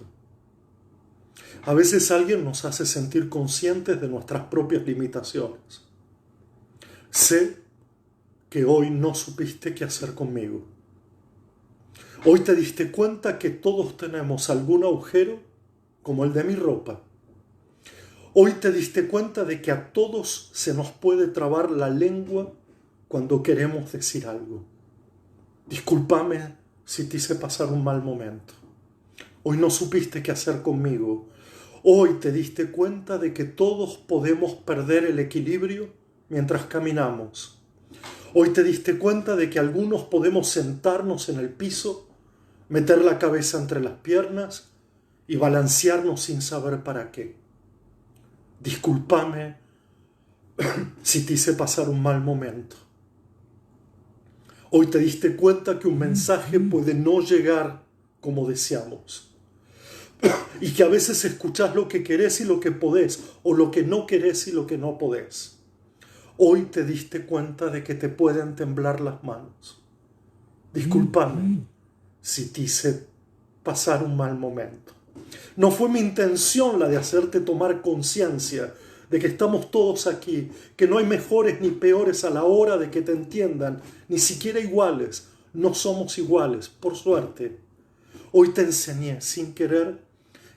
A veces alguien nos hace sentir conscientes de nuestras propias limitaciones. Sé que hoy no supiste qué hacer conmigo. Hoy te diste cuenta que todos tenemos algún agujero como el de mi ropa. Hoy te diste cuenta de que a todos se nos puede trabar la lengua cuando queremos decir algo. Discúlpame si te hice pasar un mal momento. Hoy no supiste qué hacer conmigo. Hoy te diste cuenta de que todos podemos perder el equilibrio mientras caminamos. Hoy te diste cuenta de que algunos podemos sentarnos en el piso, meter la cabeza entre las piernas y balancearnos sin saber para qué. Discúlpame si te hice pasar un mal momento. Hoy te diste cuenta que un mensaje puede no llegar como deseamos. Y que a veces escuchás lo que querés y lo que podés, o lo que no querés y lo que no podés. Hoy te diste cuenta de que te pueden temblar las manos. Discúlpame si te hice pasar un mal momento. No fue mi intención la de hacerte tomar conciencia de que estamos todos aquí, que no hay mejores ni peores a la hora de que te entiendan, ni siquiera iguales. No somos iguales, por suerte. Hoy te enseñé sin querer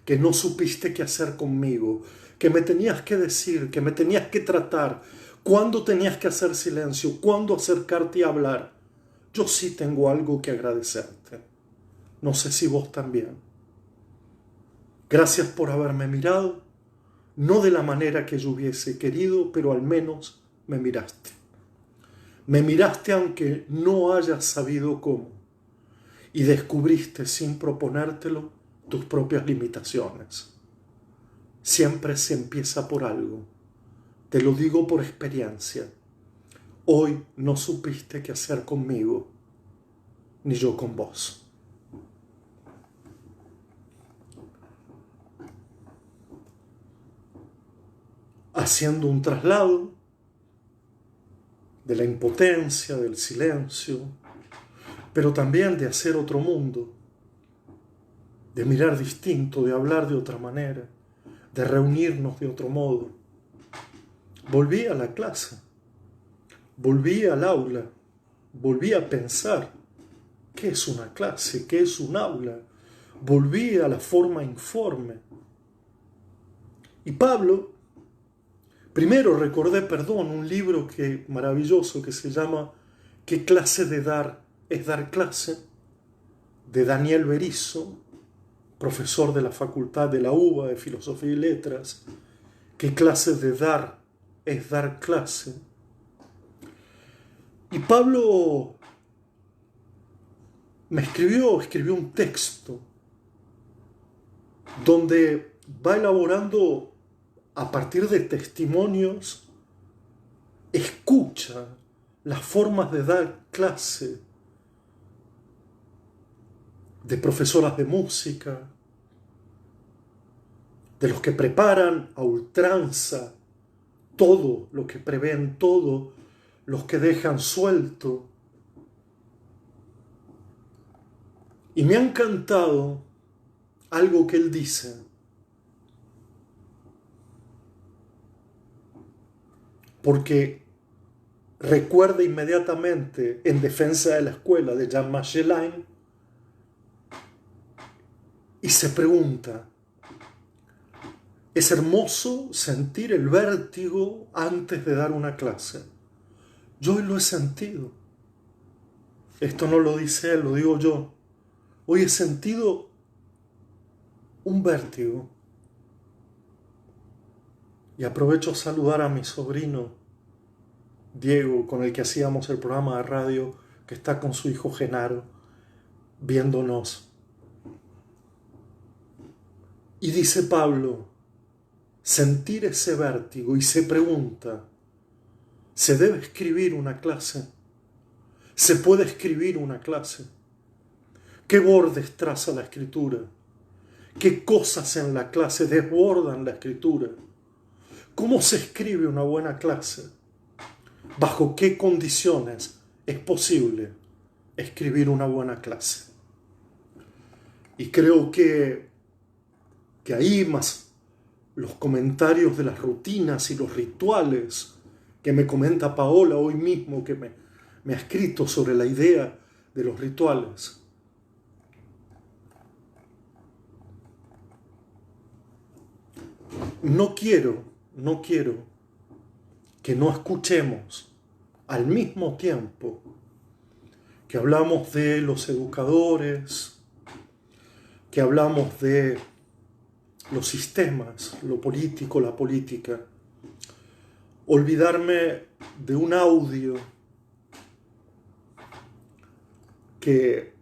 que no supiste qué hacer conmigo, que me tenías que decir, que me tenías que tratar, cuándo tenías que hacer silencio, cuándo acercarte y hablar. Yo sí tengo algo que agradecerte. No sé si vos también. Gracias por haberme mirado, no de la manera que yo hubiese querido, pero al menos me miraste. Me miraste aunque no hayas sabido cómo, y descubriste sin proponértelo tus propias limitaciones. Siempre se empieza por algo. Te lo digo por experiencia. Hoy no supiste qué hacer conmigo, ni yo con vos. Haciendo un traslado de la impotencia, del silencio, pero también de hacer otro mundo, de mirar distinto, de hablar de otra manera, de reunirnos de otro modo. Volví a la clase, volví al aula, volví a pensar qué es una clase, qué es un aula, volví a la forma informe. Y Pablo, primero recordé, un libro maravilloso que se llama ¿Qué clase de dar es dar clase?, de Daniel Berisso, profesor de la Facultad de la UBA de Filosofía y Letras. ¿Qué clase de dar es dar clase? Y Pablo escribió un texto donde va elaborando a partir de testimonios, escucha las formas de dar clase de profesoras de música, de los que preparan a ultranza todo lo que prevén, todo los que dejan suelto. Y me ha encantado algo que él dice, porque recuerda inmediatamente En defensa de la escuela de Jean Machelin y se pregunta: es hermoso sentir el vértigo antes de dar una clase. Yo hoy lo he sentido. Esto no lo dice él, lo digo yo. Hoy he sentido un vértigo. Y aprovecho a saludar a mi sobrino Diego, con el que hacíamos el programa de radio, que está con su hijo Genaro, viéndonos. Y dice Pablo, sentir ese vértigo, y se pregunta, ¿se debe escribir una clase? ¿Se puede escribir una clase? ¿Qué bordes traza la escritura? ¿Qué cosas en la clase desbordan la escritura? ¿Cómo se escribe una buena clase? ¿Bajo qué condiciones es posible escribir una buena clase? Y creo que ahí, más los comentarios de las rutinas y los rituales que me comenta Paola hoy mismo, que me ha escrito sobre la idea de los rituales. No quiero que no escuchemos al mismo tiempo que hablamos de los educadores, que hablamos de los sistemas, lo político, la política, olvidarme de un audio que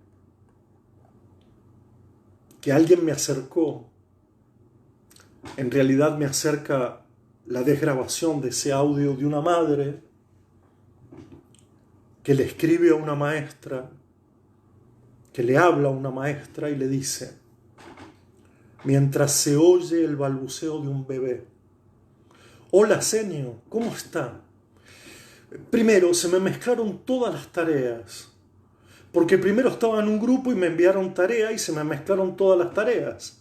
alguien me acercó. En realidad me acerca la desgrabación de ese audio de una madre que le escribe a una maestra, que le habla a una maestra y le dice, mientras se oye el balbuceo de un bebé: hola, Senio, ¿cómo está? Primero, se me mezclaron todas las tareas, porque primero estaba en un grupo y me enviaron tarea y se me mezclaron todas las tareas.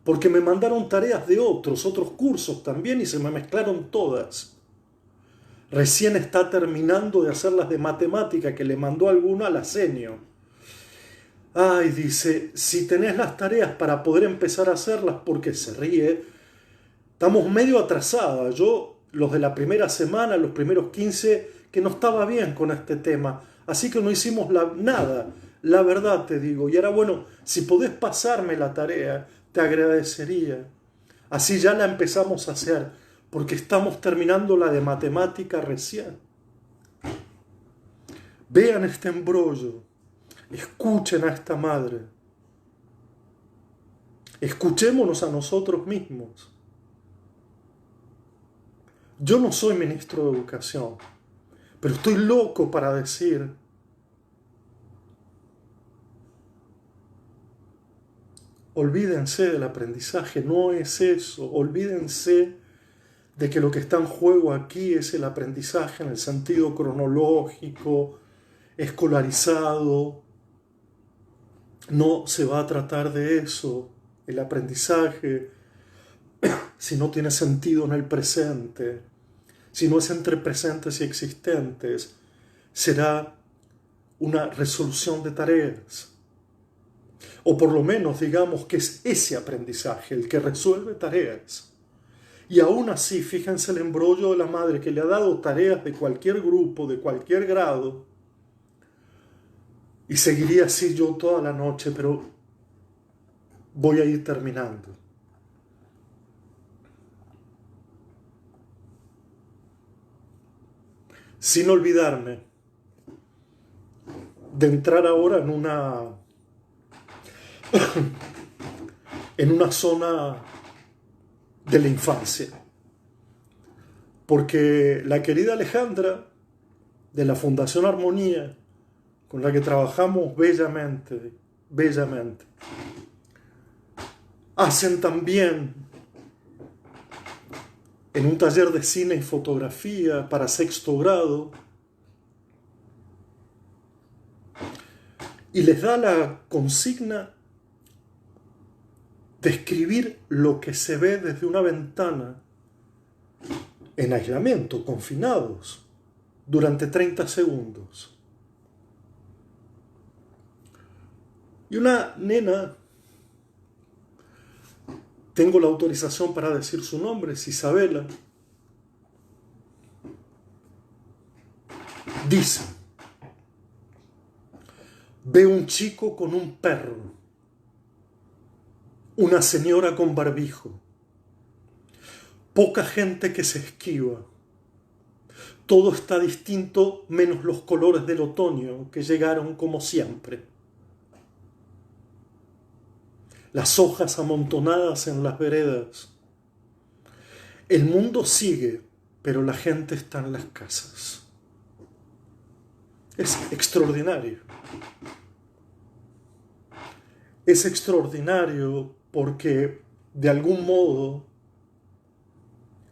Porque me mandaron tareas de otros cursos también y se me mezclaron todas. Recién está terminando de hacer las de matemática que le mandó alguno a la Senio. Ay, dice, si tenés las tareas para poder empezar a hacerlas, porque se ríe, estamos medio atrasadas. Yo, los de la primera semana, los primeros 15, que no estaba bien con este tema. Así que no hicimos nada, la verdad te digo. Y ahora, bueno, si podés pasarme la tarea, te agradecería. Así ya la empezamos a hacer, porque estamos terminando la de matemática recién. Vean este embrollo, escuchen a esta madre, escuchémonos a nosotros mismos. Yo no soy ministro de Educación, pero estoy loco para decir: olvídense del aprendizaje, no es eso. Olvídense de que lo que está en juego aquí es el aprendizaje en el sentido cronológico, escolarizado. No se va a tratar de eso. El aprendizaje, si no tiene sentido en el presente, si no es entre presentes y existentes, será una resolución de tareas. O por lo menos digamos que es ese aprendizaje el que resuelve tareas. Y aún así, fíjense el embrollo de la madre que le ha dado tareas de cualquier grupo, de cualquier grado. Y seguiría así yo toda la noche, pero voy a ir terminando. Sin olvidarme de entrar ahora en una zona de la infancia, porque la querida Alejandra de la Fundación Armonía, con la que trabajamos bellamente, hacen también en un taller de cine y fotografía para 6º grado, y les da la consigna de escribir lo que se ve desde una ventana en aislamiento, confinados, durante 30 segundos. Y una nena, tengo la autorización para decir su nombre, es Isabela, dice: ve un chico con un perro, una señora con barbijo, poca gente que se esquiva. Todo está distinto menos los colores del otoño que llegaron como siempre. Las hojas amontonadas en las veredas. El mundo sigue, pero la gente está en las casas. Es extraordinario. Es extraordinario porque de algún modo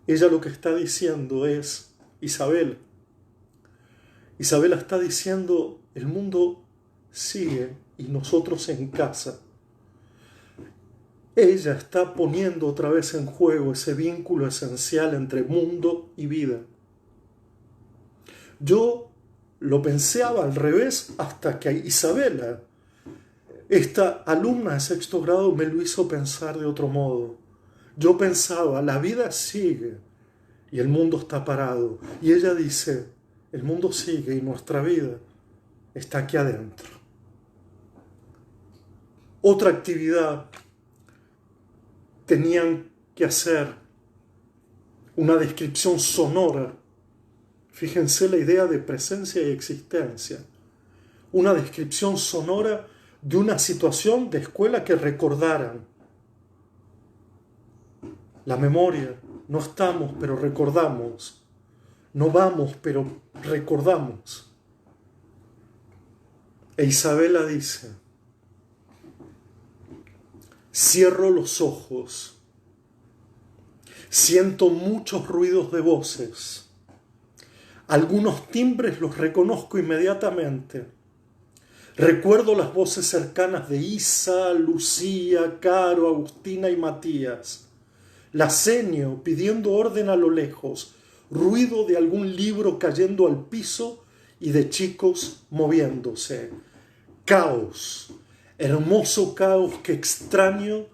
ella lo que está diciendo es, Isabela está diciendo, el mundo sigue y nosotros en casa. Ella está poniendo otra vez en juego ese vínculo esencial entre mundo y vida. Yo lo pensaba al revés hasta que Isabela, esta alumna de sexto grado, me lo hizo pensar de otro modo. Yo pensaba, la vida sigue y el mundo está parado. Y ella dice, el mundo sigue y nuestra vida está aquí adentro. Otra actividad, tenían que hacer una descripción sonora. Fíjense la idea de presencia y existencia. Una descripción sonora de una situación de escuela que recordaran. La memoria, no estamos pero recordamos. No vamos pero recordamos. E Isabela dice, cierro los ojos, siento muchos ruidos de voces. Algunos timbres los reconozco inmediatamente. Recuerdo las voces cercanas de Isa, Lucía, Caro, Agustina y Matías. La seño pidiendo orden a lo lejos, ruido de algún libro cayendo al piso y de chicos moviéndose. Caos, hermoso caos que extraño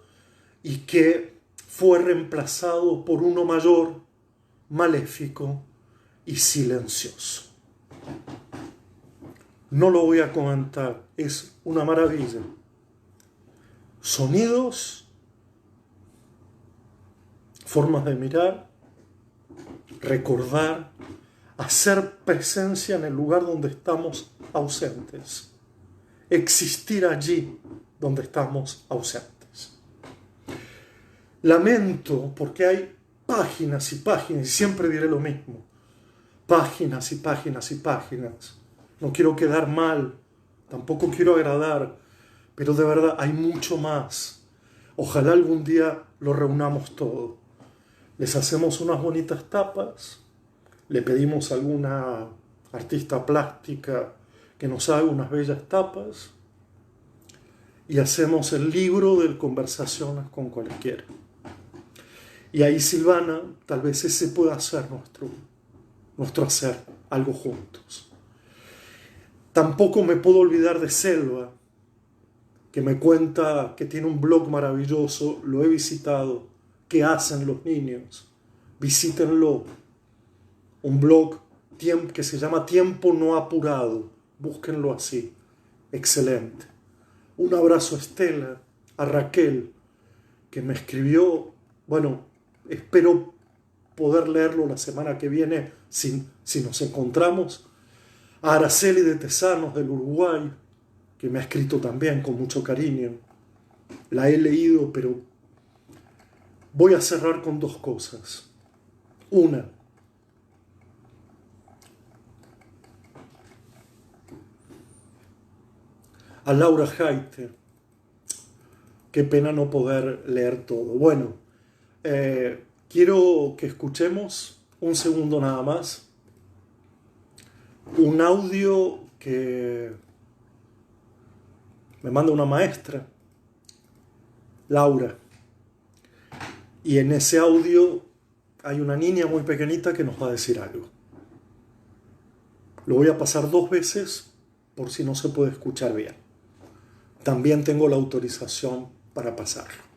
y que fue reemplazado por uno mayor, maléfico y silencioso. No lo voy a comentar, es una maravilla. Sonidos, formas de mirar, recordar, hacer presencia en el lugar donde estamos ausentes, existir allí donde estamos ausentes. Lamento porque hay páginas y páginas, y siempre diré lo mismo, páginas y páginas y páginas. No quiero quedar mal, tampoco quiero agradar, pero de verdad hay mucho más. Ojalá algún día lo reunamos todo. Les hacemos unas bonitas tapas, le pedimos a alguna artista plástica que nos haga unas bellas tapas y hacemos el libro de conversaciones con cualquiera. Y ahí, Silvana, tal vez ese pueda ser nuestro hacer algo juntos. Tampoco me puedo olvidar de Selva, que me cuenta que tiene un blog maravilloso, lo he visitado, ¿qué hacen los niños? Visítenlo. Un blog que se llama Tiempo No Apurado, búsquenlo así, excelente. Un abrazo a Estela, a Raquel, que me escribió, bueno, espero poder leerlo la semana que viene si nos encontramos. A Araceli de Tesanos del Uruguay, que me ha escrito también con mucho cariño. La he leído, pero voy a cerrar con dos cosas. Una, a Laura Jaite, qué pena no poder leer todo. Bueno, quiero que escuchemos un segundo nada más. Un audio que me manda una maestra, Laura. Y en ese audio hay una niña muy pequeñita que nos va a decir algo. Lo voy a pasar 2 veces por si no se puede escuchar bien. También tengo la autorización para pasarlo.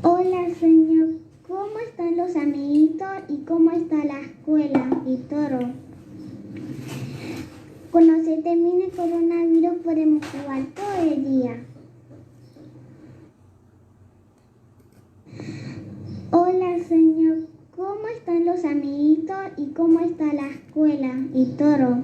Hola, señor. ¿Cómo están los amiguitos y cómo está la escuela y todo? Cuando se termine el coronavirus podemos jugar todo el día. Hola, señor. ¿Cómo están los amiguitos y cómo está la escuela y todo?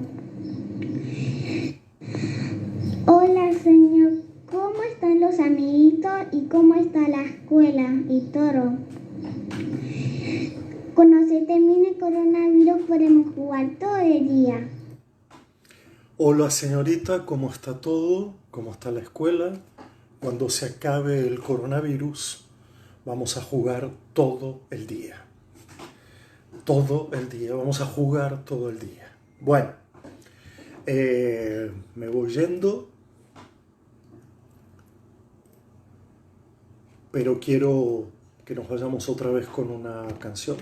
Hola, señor. ¿Cómo están los amiguitos y cómo está la escuela y todo? Cuando se termine el coronavirus podemos jugar todo el día. Hola señorita, ¿cómo está todo? ¿Cómo está la escuela? Cuando se acabe el coronavirus, vamos a jugar todo el día. Todo el día, vamos a jugar todo el día. Bueno, me voy yendo, pero quiero que nos vayamos otra vez con una canción.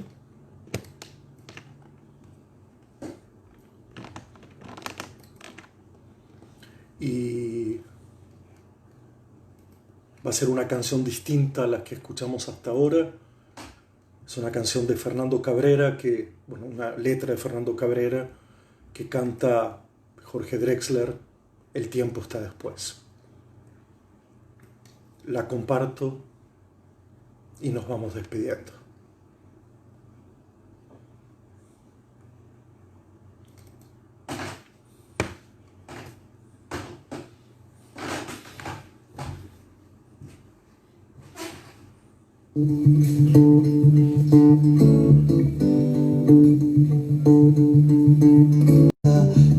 Y va a ser una canción distinta a la que escuchamos hasta ahora. Es una canción de Fernando Cabrera, una letra de Fernando Cabrera que canta Jorge Drexler, El tiempo está después. La comparto y nos vamos despidiendo.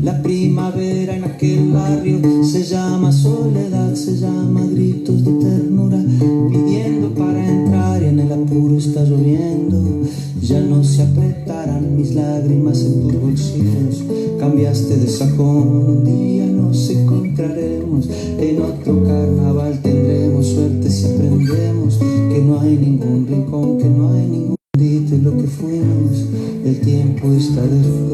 La primavera en aquel barrio se llama soledad, se llama gritos de ternura, pidiendo para entrar y en el apuro está lloviendo. Ya no se apretarán mis lágrimas en tus bolsillos, cambiaste de sacón, un día nos encontraremos, en otro carnaval tendremos suerte si aprendemos que no hay ningún rincón, que no hay ningún dito lo que fuimos, el tiempo está después.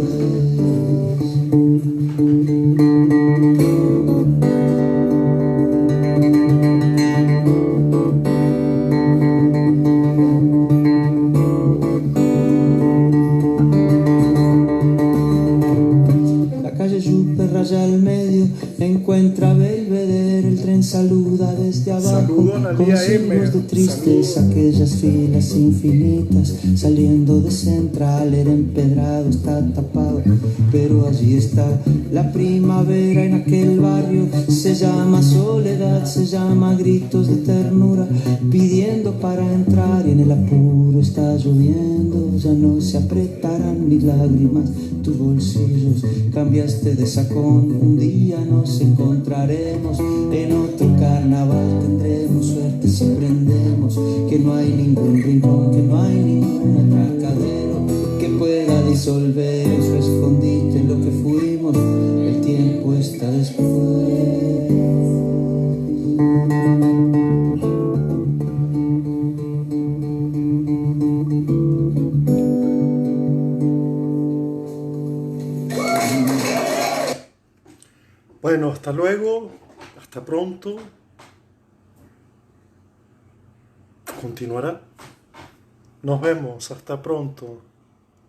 Raya al medio, encuentra Belvedere, el tren saluda desde abajo, con signos de tristeza, aquellas filas infinitas, saliendo de Central, era empedrado, está tapado, pero allí está la primavera en aquel barrio, se llama soledad, se llama gritos de ternura, pidiendo para entrar y en el apuro está lloviendo, ya no se apretarán mis lágrimas, tus bolsillos, cambiaste de sacón, un día nos encontraremos, en otro carnaval tendremos suerte si aprendemos que no hay ningún rincón, que no hay ningún atracadero que pueda disolver su escondite en lo que fuimos, el tiempo está después. Bueno, hasta luego, hasta pronto. Continuará. Nos vemos, hasta pronto.